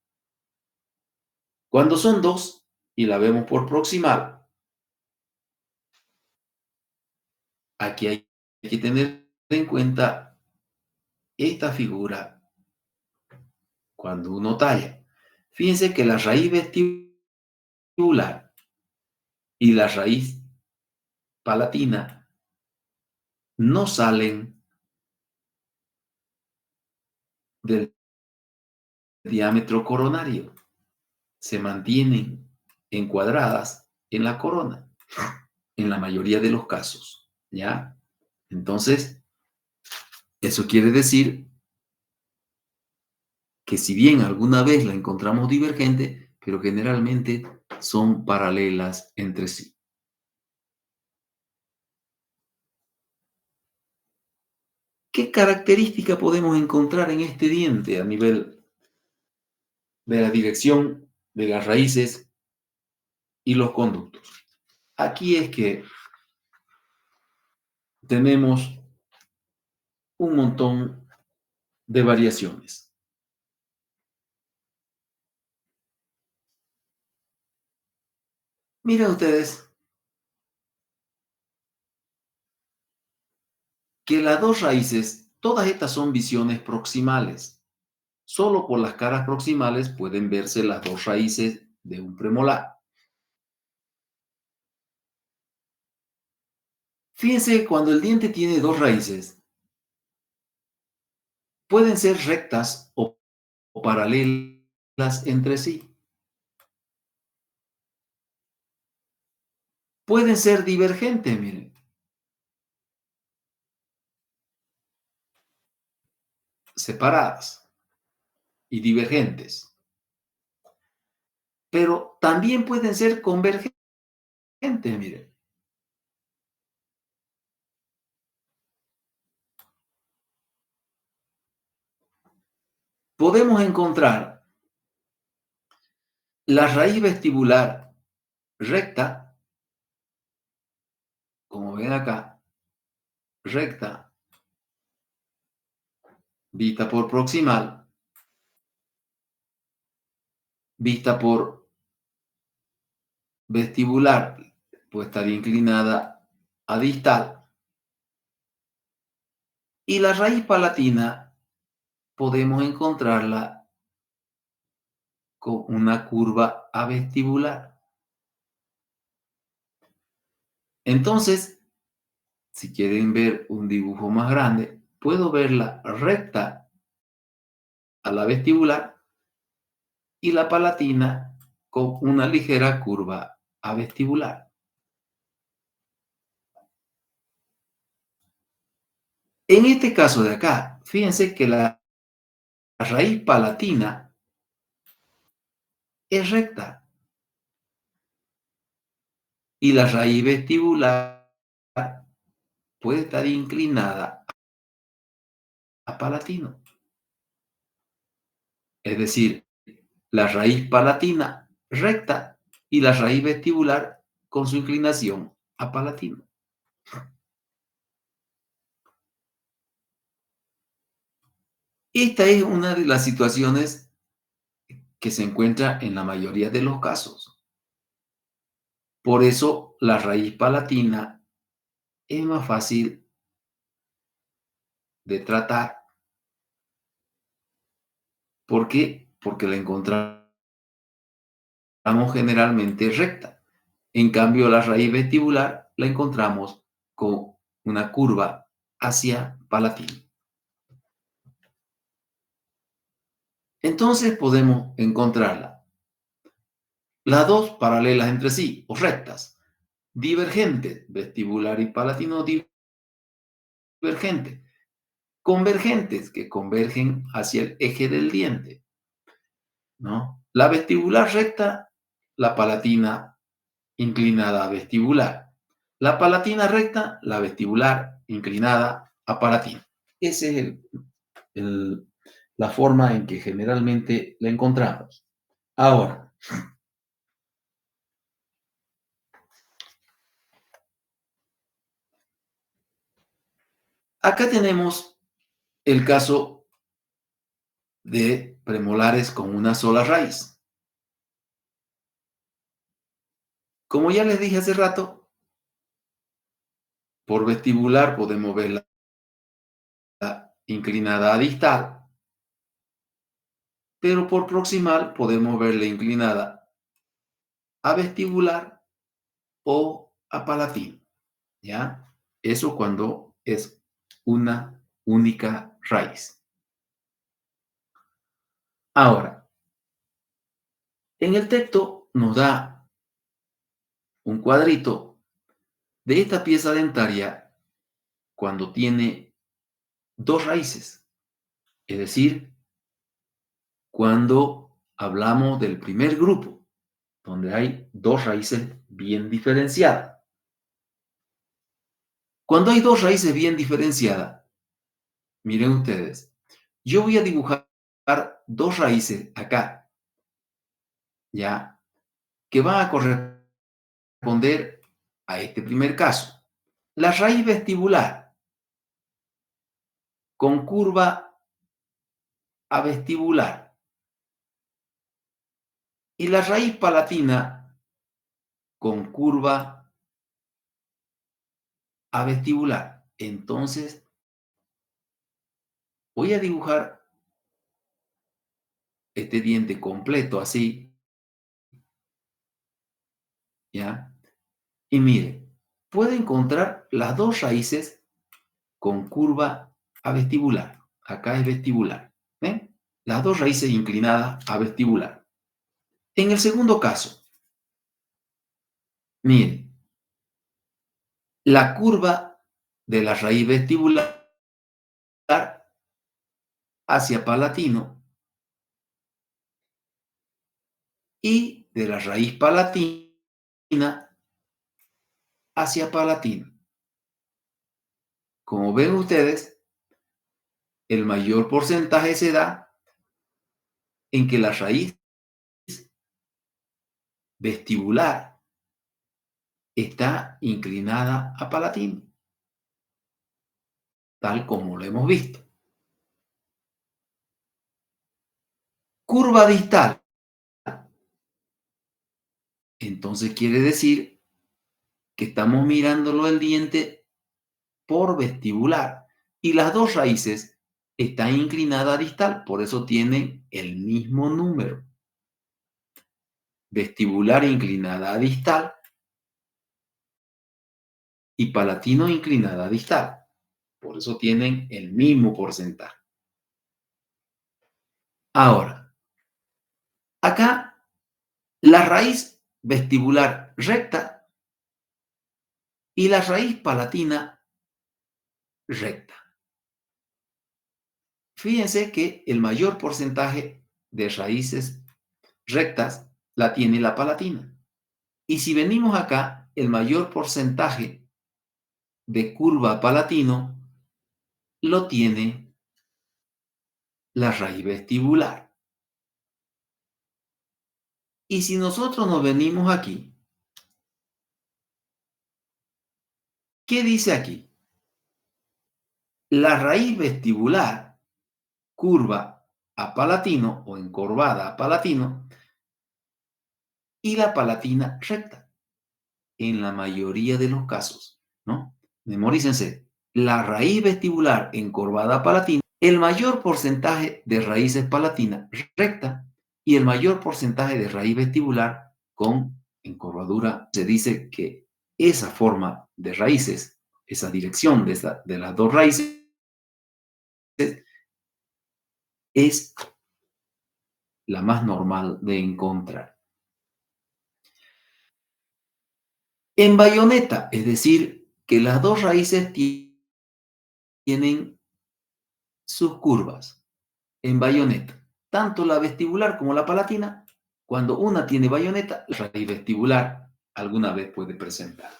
Cuando son dos y la vemos por proximal, aquí hay que tener en cuenta esta figura cuando uno talla. Fíjense que la raíz vestibular y la raíz palatina no salen del diámetro coronario, se mantienen encuadradas en la corona, en la mayoría de los casos, ¿ya? Entonces, eso quiere decir que si bien alguna vez la encontramos divergente, pero generalmente son paralelas entre sí. ¿Qué característica podemos encontrar en este diente a nivel de la dirección de las raíces y los conductos? Aquí es que tenemos un montón de variaciones. Miren ustedes que las dos raíces, todas estas son visiones proximales. Solo por las caras proximales pueden verse las dos raíces de un premolar. Fíjense, cuando el diente tiene dos raíces, pueden ser rectas o paralelas entre sí. Pueden ser divergentes, miren, separadas y divergentes. pero también pueden ser convergentes, mire. Podemos encontrar la raíz vestibular recta, como ven acá, recta, vista por proximal, vista por vestibular, pues estaría inclinada a distal, y la raíz palatina podemos encontrarla con una curva avestibular. Entonces, si quieren ver un dibujo más grande, puedo verla recta a la vestibular y la palatina con una ligera curva avestibular. En este caso de acá, fíjense que la raíz palatina es recta y la raíz vestibular puede estar inclinada a palatino. Es decir, la raíz palatina recta y la raíz vestibular con su inclinación a palatino. Esta es una de las situaciones que se encuentra en la mayoría de los casos. Por eso la raíz palatina es más fácil de tratar. ¿Por qué? Porque la encontramos generalmente recta. En cambio, la raíz vestibular la encontramos con una curva hacia palatino. Entonces podemos encontrarla. Las dos paralelas entre sí, o rectas, divergentes, vestibular y palatino divergentes, convergentes, que convergen hacia el eje del diente, ¿no? La vestibular recta, la palatina inclinada a vestibular. La palatina recta, la vestibular inclinada a palatina. Esa es la forma en que generalmente la encontramos. Ahora, acá tenemos el caso de premolares con una sola raíz. Como ya les dije hace rato, por vestibular podemos verla inclinada a distal, pero por proximal podemos verla inclinada a vestibular o a palatino, ¿ya? Eso cuando es una única raíz. Ahora, en el texto nos da un cuadrito de esta pieza dentaria cuando tiene dos raíces, es decir, cuando hablamos del primer grupo, donde hay dos raíces bien diferenciadas. Cuando hay dos raíces bien diferenciadas, miren ustedes, yo voy a dibujar dos raíces acá, ¿ya? Que van a corresponder a este primer caso. La raíz vestibular con curva a vestibular y la raíz palatina con curva a vestibular. Entonces, voy a dibujar este diente completo así, ¿ya? Y mire, puede encontrar las dos raíces con curva a vestibular. Acá es vestibular. ¿Ven? Las dos raíces inclinadas a vestibular. En el segundo caso, mire, la curva de la raíz vestibular hacia palatino y de la raíz palatina hacia palatino. Como ven ustedes, el mayor porcentaje se da en que la raíz vestibular está inclinada a palatino, tal como lo hemos visto. Curva distal. Entonces quiere decir que estamos mirándolo el diente por vestibular y las dos raíces están inclinadas a distal, por eso tienen el mismo número. Vestibular inclinada a distal y palatino inclinada a distal. Por eso tienen el mismo porcentaje. Ahora, acá la raíz vestibular recta y la raíz palatina recta. Fíjense que el mayor porcentaje de raíces rectas la tiene la palatina. Y si venimos acá, el mayor porcentaje de curva palatino lo tiene la raíz vestibular. Y si nosotros nos venimos aquí, ¿qué dice aquí? La raíz vestibular curva a palatino o encorvada a palatino y la palatina recta en la mayoría de los casos, ¿no? Memorícense, la raíz vestibular encorvada a palatino, el mayor porcentaje de raíces palatinas recta y el mayor porcentaje de raíz vestibular con encorvadura. Se dice que esa forma de raíces, esa dirección de las dos raíces es la más normal de encontrar. En bayoneta, es decir, que las dos raíces tienen sus curvas en bayoneta, tanto la vestibular como la palatina. Cuando una tiene bayoneta, la raíz vestibular alguna vez puede presentar.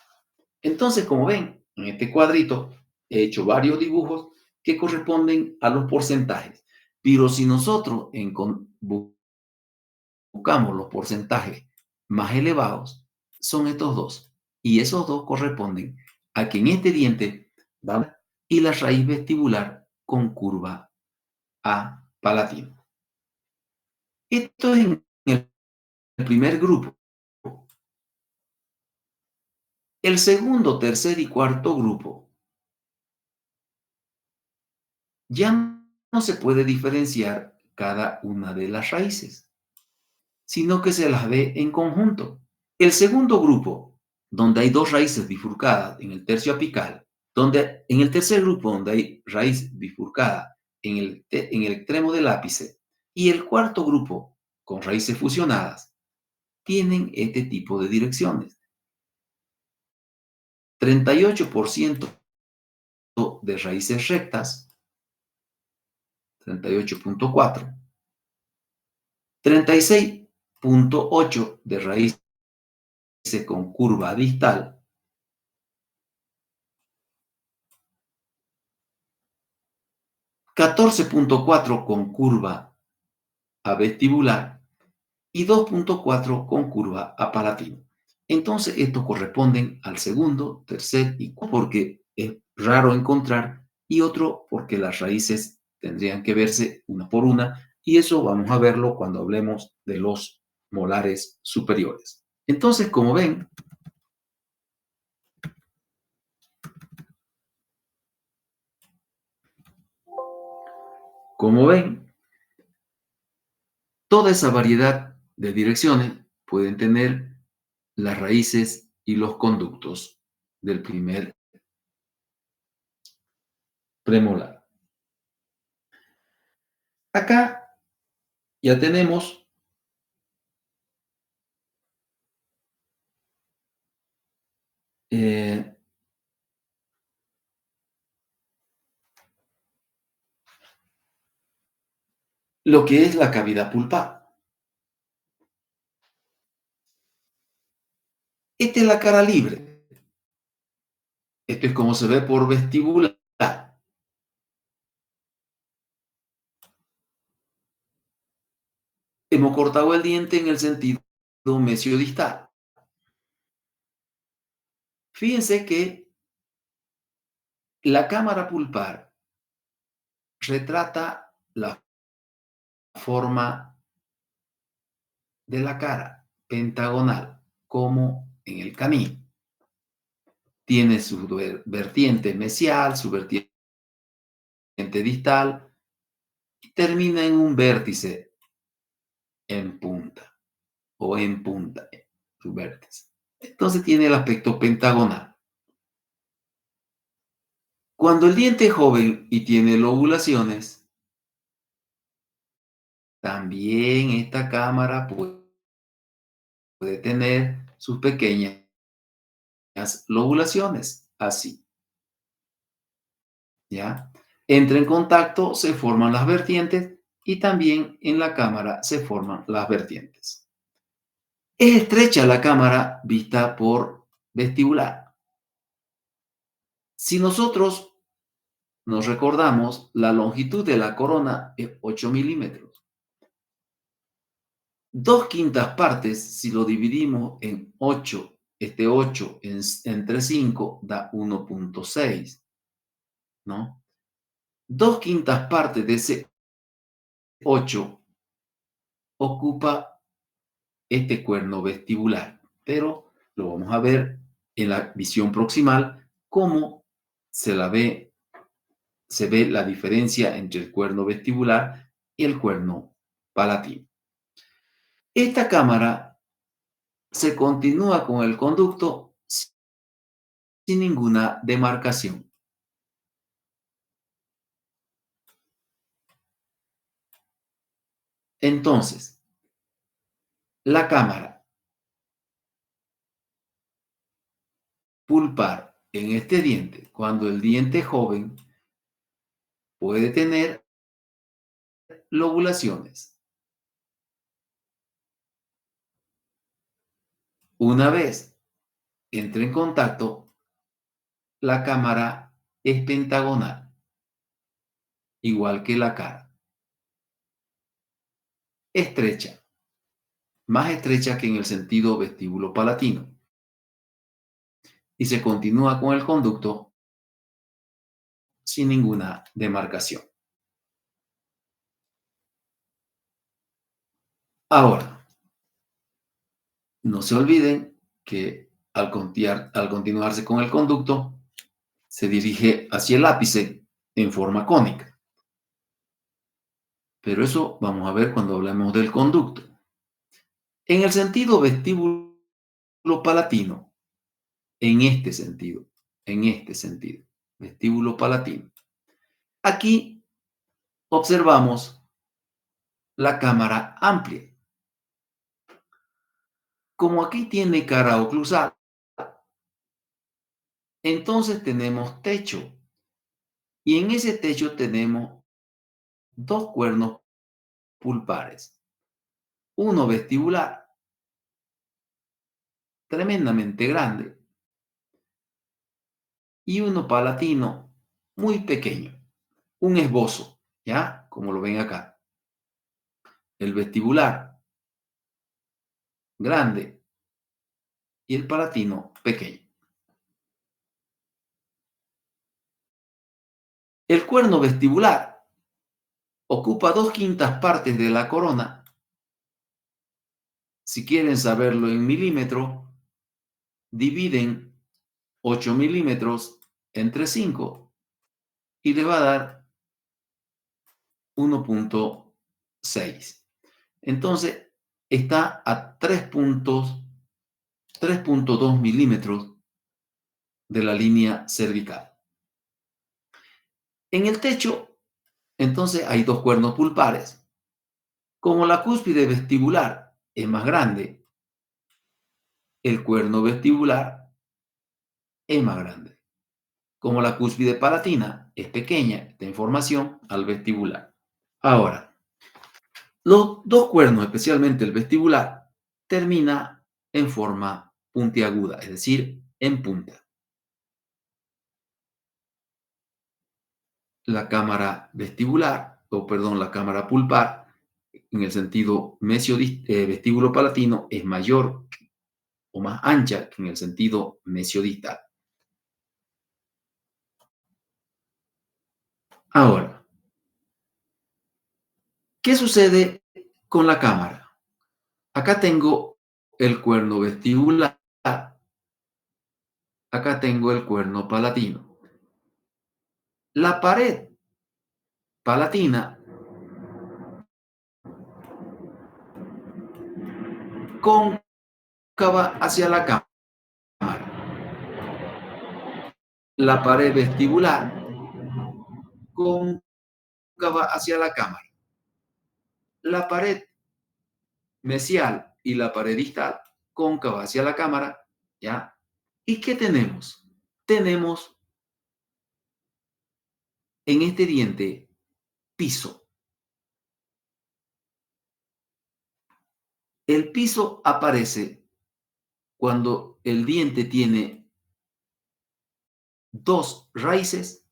Entonces, como ven, en este cuadrito he hecho varios dibujos que corresponden a los porcentajes. Pero si nosotros buscamos los porcentajes más elevados, son estos dos. Y esos dos corresponden a que en este diente va y la raíz vestibular con curva a palatino. Esto es en el primer grupo. El segundo, tercer y cuarto grupo ya no se puede diferenciar cada una de las raíces, sino que se las ve en conjunto. El segundo grupo, donde hay dos raíces bifurcadas en el tercio apical, donde en el tercer grupo, donde hay raíz bifurcada en el extremo del ápice, y el cuarto grupo, con raíces fusionadas, tienen este tipo de direcciones. 38% de raíces rectas, 38.4, 36.8 de raíces con curva distal, 14.4 con curva a vestibular y 2.4 con curva a palatino. Entonces, estos corresponden al segundo, tercer y cuarto, porque es raro encontrar, y otro porque las raíces tendrían que verse una por una, y eso vamos a verlo cuando hablemos de los molares superiores. Entonces, como ven, toda esa variedad de direcciones pueden tener las raíces y los conductos del primer premolar. Acá ya tenemos lo que es la cavidad pulpar. Esta es la cara libre. Esto es como se ve por vestibular. Hemos cortado el diente en el sentido mesiodistal. Fíjense que la cámara pulpar retrata la forma de la cara pentagonal, como en el canino. Tiene su vertiente mesial, su vertiente distal, y termina en un vértice en punta o en punta, su vértice. Entonces tiene el aspecto pentagonal. Cuando el diente es joven y tiene lobulaciones, también esta cámara puede tener sus pequeñas lobulaciones, así, ¿ya? Entra en contacto, se forman las vertientes y también en la cámara se forman las vertientes. Es estrecha la cámara vista por vestibular. Si nosotros nos recordamos, la longitud de la corona es 8 milímetros. 2/5 partes, si lo dividimos en 8, este 8 entre 5 da 1.6, ¿no? 2/5 partes de ese 8 ocupa este cuerno vestibular, pero lo vamos a ver en la visión proximal cómo se ve la diferencia entre el cuerno vestibular y el cuerno palatino. Esta cámara se continúa con el conducto sin ninguna demarcación. Entonces, la cámara pulpar en este diente, cuando el diente joven puede tener lobulaciones. Una vez entre en contacto, la cámara es pentagonal, igual que la cara. Estrecha, más estrecha que en el sentido vestíbulo palatino. Y se continúa con el conducto sin ninguna demarcación. Ahora, no se olviden que al continuarse con el conducto, se dirige hacia el ápice en forma cónica. Pero eso vamos a ver cuando hablemos del conducto. En el sentido vestíbulo palatino, en este sentido, vestíbulo palatino. Aquí observamos la cámara amplia. Como aquí tiene cara oclusal, entonces tenemos techo. Y en ese techo tenemos dos cuernos pulpares. Uno vestibular, tremendamente grande, y uno palatino, muy pequeño. Un esbozo, ¿ya? Como lo ven acá. El vestibular, grande, y el palatino, pequeño. El cuerno vestibular ocupa 2/5 partes de la corona. Si quieren saberlo en milímetros, dividen 8 milímetros entre 5 y les va a dar 1.6. Entonces, está a 3.2 milímetros de la línea cervical. En el techo, entonces, hay dos cuernos pulpares. Como la cúspide vestibular es más grande, el cuerno vestibular es más grande. Como la cúspide palatina es pequeña, esta información al vestibular. Ahora, los dos cuernos, especialmente el vestibular, termina en forma puntiaguda, es decir, en punta. La cámara vestibular, o perdón, la cámara pulpar, en el sentido vestíbulo palatino, es mayor o más ancha que en el sentido mesiodistal. Ahora, ¿qué sucede con la cámara? Acá tengo el cuerno vestibular, acá tengo el cuerno palatino. La pared palatina cóncava hacia la cámara. La pared vestibular cóncava hacia la cámara. La pared mesial y la pared distal cóncava hacia la cámara, ¿ya? ¿Y qué tenemos? Tenemos en este diente piso. El piso aparece cuando el diente tiene dos raíces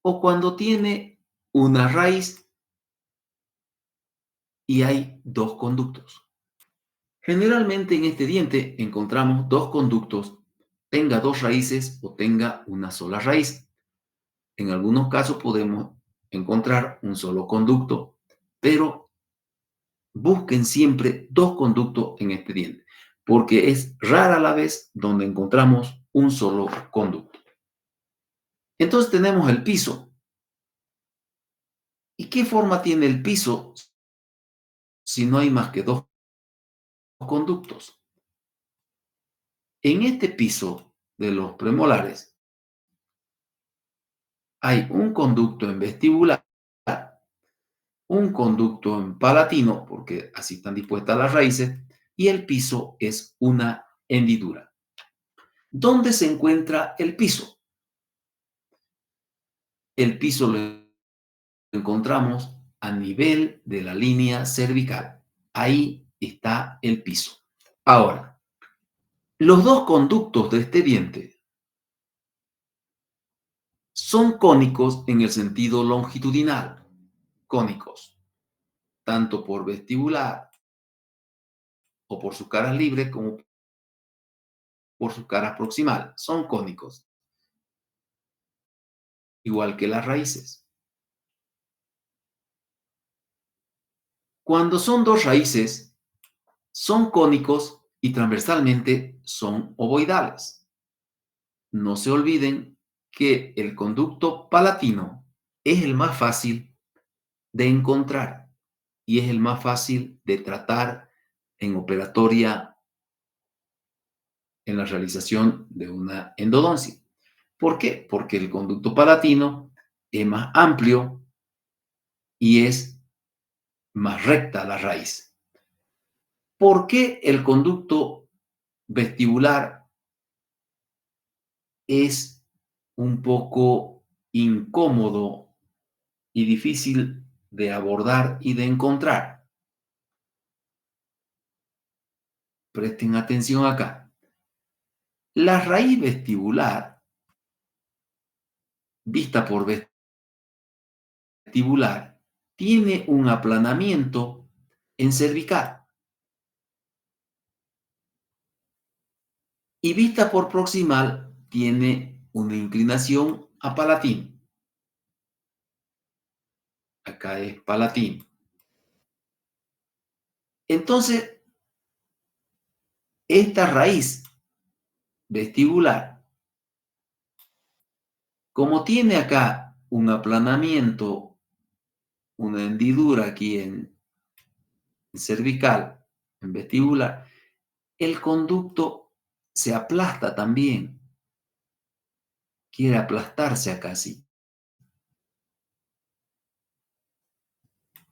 o cuando tiene una raíz y hay dos conductos. Generalmente en este diente encontramos dos conductos, tenga dos raíces o tenga una sola raíz. En algunos casos podemos encontrar un solo conducto, pero busquen siempre dos conductos en este diente, porque es rara la vez donde encontramos un solo conducto. Entonces tenemos el piso. ¿Y qué forma tiene el piso si no hay más que dos conductos? En este piso de los premolares hay un conducto en vestibular, un conducto en palatino, porque así están dispuestas las raíces, y el piso es una hendidura. ¿Dónde se encuentra el piso? El piso lo encontramos a nivel de la línea cervical. Ahí está el piso. Ahora, los dos conductos de este diente son cónicos en el sentido longitudinal, cónicos, tanto por vestibular o por sus caras libres como por sus caras proximal, son cónicos, igual que las raíces. Cuando son dos raíces, son cónicos y transversalmente son ovoidales. No se olviden que el conducto palatino es el más fácil de encontrar y es el más fácil de tratar en operatoria en la realización de una endodoncia. ¿Por qué? Porque el conducto palatino es más amplio y es más recta la raíz. ¿Por qué el conducto vestibular es un poco incómodo y difícil de abordar y de encontrar? Presten atención acá. La raíz vestibular, vista por vestibular, tiene un aplanamiento en cervical y vista por proximal tiene una inclinación a palatino. Acá es palatino. Entonces, esta raíz vestibular, como tiene acá un aplanamiento, una hendidura aquí en cervical, en vestibular, el conducto se aplasta también. Quiere aplastarse acá así.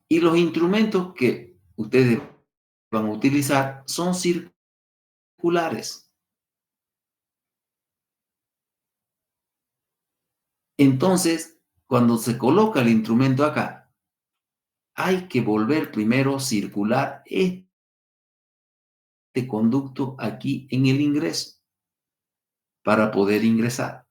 Y los instrumentos que ustedes van a utilizar son circulares. Entonces, cuando se coloca el instrumento acá, hay que volver primero circular conducto aquí en el ingreso para poder ingresar.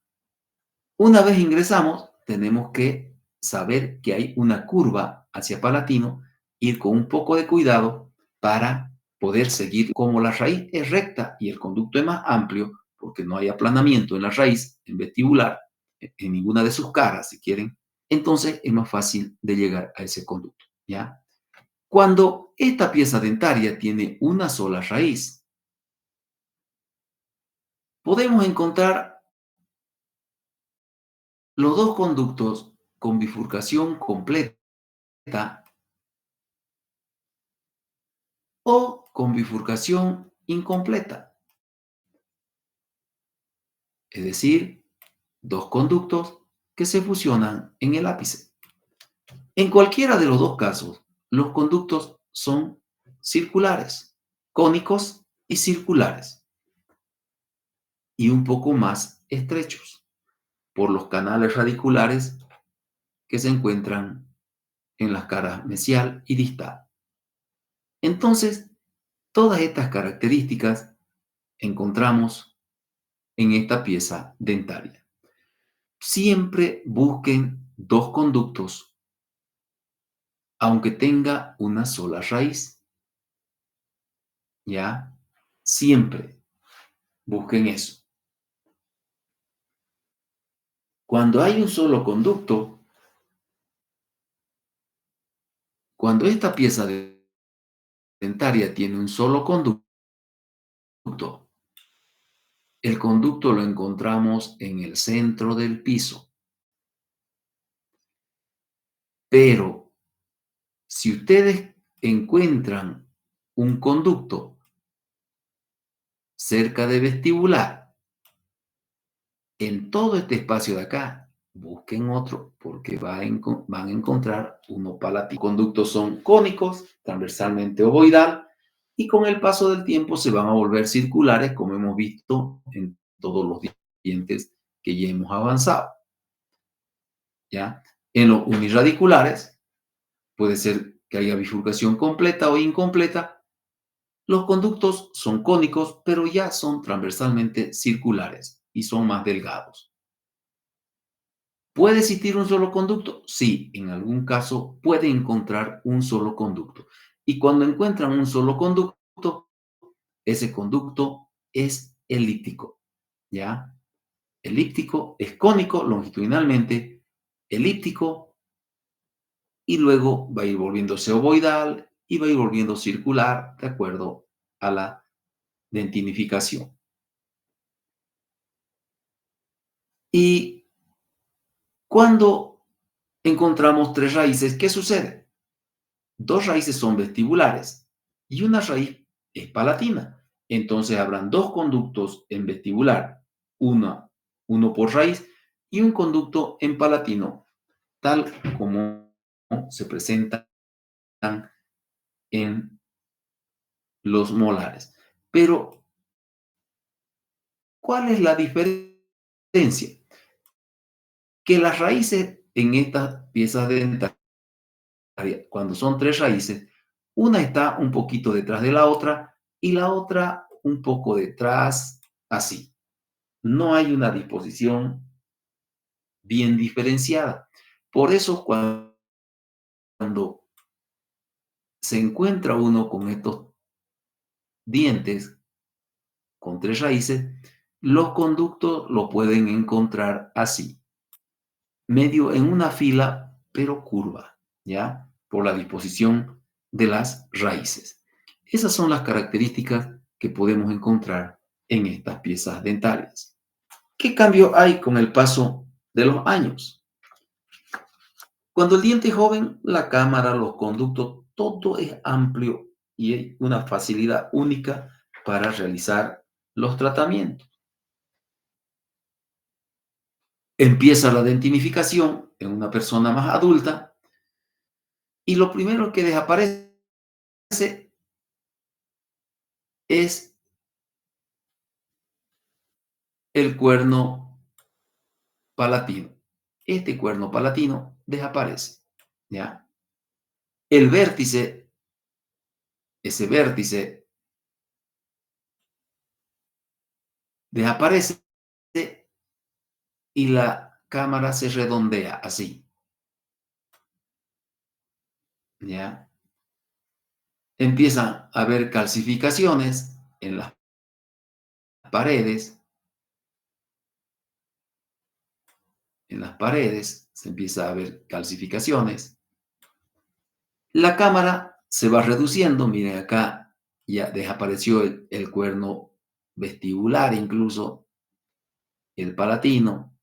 Una vez ingresamos, tenemos que saber que hay una curva hacia Palatino, ir con un poco de cuidado para poder seguir. Como la raíz es recta y el conducto es más amplio, porque no hay aplanamiento en la raíz, en vestibular, en ninguna de sus caras, si quieren, entonces es más fácil de llegar a ese conducto, ¿ya? Cuando esta pieza dentaria tiene una sola raíz, podemos encontrar los dos conductos con bifurcación completa o con bifurcación incompleta, es decir, dos conductos que se fusionan en el ápice. En cualquiera de los dos casos, los conductos son circulares, cónicos y circulares, y un poco más estrechos por los canales radiculares que se encuentran en las caras mesial y distal. Entonces, todas estas características encontramos en esta pieza dentaria. Siempre busquen dos conductos, aunque tenga una sola raíz. ¿Ya? Siempre busquen eso. Cuando hay un solo conducto, cuando esta pieza dentaria tiene un solo conducto, el conducto lo encontramos en el centro del piso. Pero si ustedes encuentran un conducto cerca de vestibular, en todo este espacio de acá, busquen otro porque van a encontrar uno palatino. Los conductos son cónicos, transversalmente ovoidal, y con el paso del tiempo se van a volver circulares, como hemos visto en todos los dientes que ya hemos avanzado. ¿Ya? En los unirradiculares, puede ser que haya bifurcación completa o incompleta. Los conductos son cónicos, pero ya son transversalmente circulares y son más delgados. ¿Puede existir un solo conducto? Sí, en algún caso puede encontrar un solo conducto. Y cuando encuentran un solo conducto, ese conducto es elíptico, ¿ya? Elíptico es cónico longitudinalmente, elíptico, y luego va a ir volviéndose ovoidal y va a ir volviendo circular de acuerdo a la dentinificación. Y cuando encontramos tres raíces, ¿qué sucede? Dos raíces son vestibulares y una raíz es palatina. Entonces habrán dos conductos en vestibular, uno por raíz y un conducto en palatino, tal como se presentan en los molares. Pero, ¿cuál es la diferencia? Que las raíces en estas piezas dentarias, cuando son tres raíces, una está un poquito detrás de la otra y la otra un poco detrás, así. No hay una disposición bien diferenciada. Por eso cuando se encuentra uno con estos dientes con tres raíces, los conductos lo pueden encontrar así, medio en una fila, pero curva, ¿ya? Por la disposición de las raíces. Esas son las características que podemos encontrar en estas piezas dentarias. ¿Qué cambio hay con el paso de los años? Cuando el diente es joven, la cámara, los conductos, todo es amplio y hay una facilidad única para realizar los tratamientos. Empieza la dentinificación en una persona más adulta y lo primero que desaparece es el cuerno palatino. Este cuerno palatino desaparece, ¿ya? El vértice, ese vértice desaparece y la cámara se redondea así, ¿ya? Empiezan a haber calcificaciones en las paredes, se empieza a ver calcificaciones. La cámara se va reduciendo, miren acá ya desapareció el cuerno vestibular, incluso el palatino,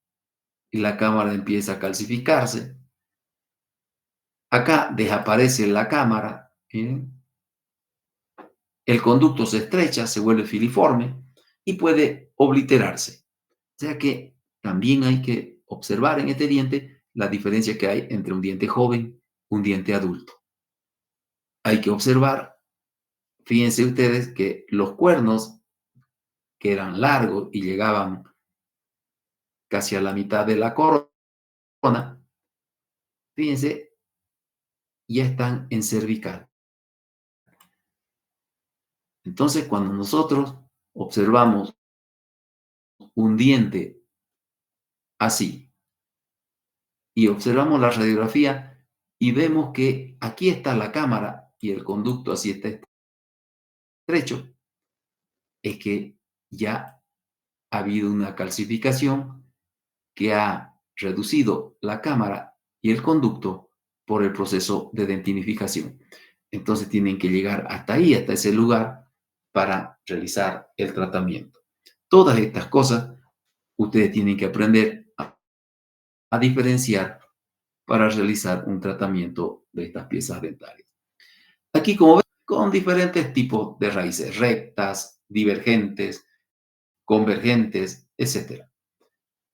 y la cámara empieza a calcificarse. Acá desaparece la cámara, miren. El conducto se estrecha, se vuelve filiforme y puede obliterarse. O sea que también hay que observar en este diente la diferencia que hay entre un diente joven y un diente adulto. Hay que observar, fíjense ustedes que los cuernos que eran largos y llegaban casi a la mitad de la corona, fíjense, ya están en cervical. Entonces, cuando nosotros observamos un diente así y observamos la radiografía y vemos que aquí está la cámara y el conducto así está estrecho, es que ya ha habido una calcificación que ha reducido la cámara y el conducto por el proceso de dentinificación. Entonces tienen que llegar hasta ahí, hasta ese lugar, para realizar el tratamiento. Todas estas cosas ustedes tienen que aprender a diferenciar para realizar un tratamiento de estas piezas dentarias. Aquí, como ven, con diferentes tipos de raíces, rectas, divergentes, convergentes, etc.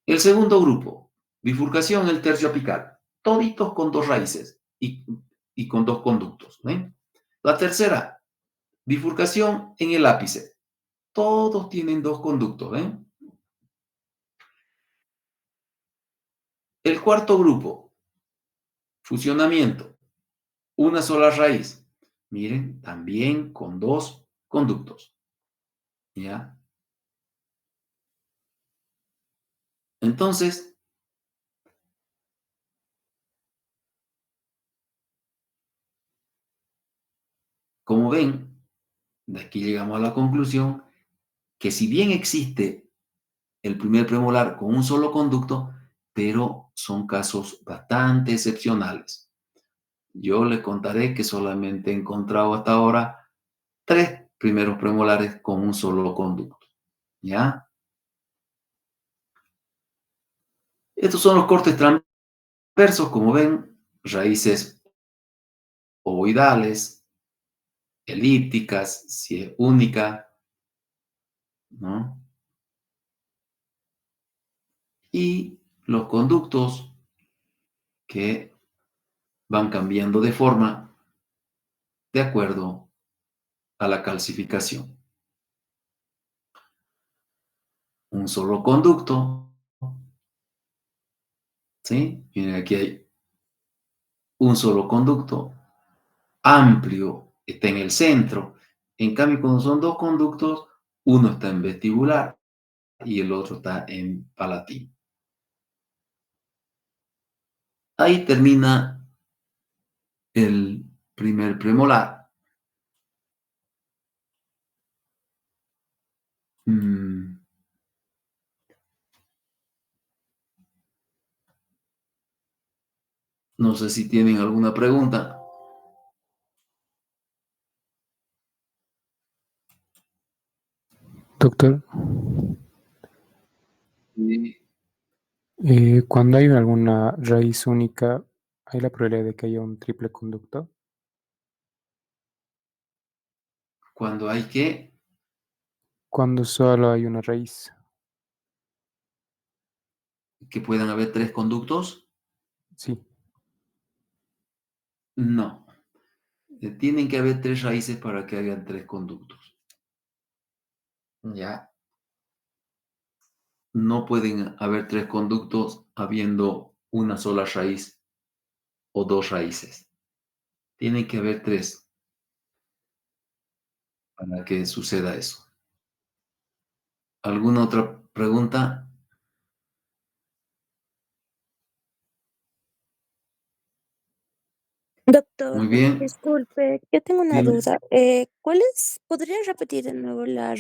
El segundo grupo, bifurcación el tercio apical, toditos con dos raíces y con dos conductos. ¿Ven? La tercera, bifurcación en el ápice, todos tienen dos conductos. ¿Ven? El cuarto grupo, fusionamiento, una sola raíz. Miren, también con dos conductos. ¿Ya? Entonces, como ven, de aquí llegamos a la conclusión que si bien existe el primer premolar con un solo conducto, pero son casos bastante excepcionales. Yo les contaré que solamente he encontrado hasta ahora 3 primeros premolares con un solo conducto. ¿Ya? Estos son los cortes transversos, como ven, raíces ovoidales, elípticas, si es única, ¿no? Y los conductos que van cambiando de forma de acuerdo a la calcificación. Un solo conducto, ¿sí? Miren, aquí hay un solo conducto amplio, está en el centro. En cambio, cuando son dos conductos, uno está en vestibular y el otro está en palatino. Ahí termina el primer premolar. No sé si tienen alguna pregunta. Doctor, Sí. cuando hay alguna raíz única, ¿hay la probabilidad de que haya un triple conducto? Cuando hay que Cuando solo hay una raíz. puedan haber 3 conductos, Sí. no. Tienen que haber 3 raíces para que hayan 3 conductos. Ya. No pueden haber 3 conductos habiendo una sola raíz o 2 raíces. Tiene que haber 3 para que suceda eso. ¿Alguna otra pregunta? Doctor, Muy bien. disculpe, yo tengo una Dime. duda. ¿Podría repetir de nuevo la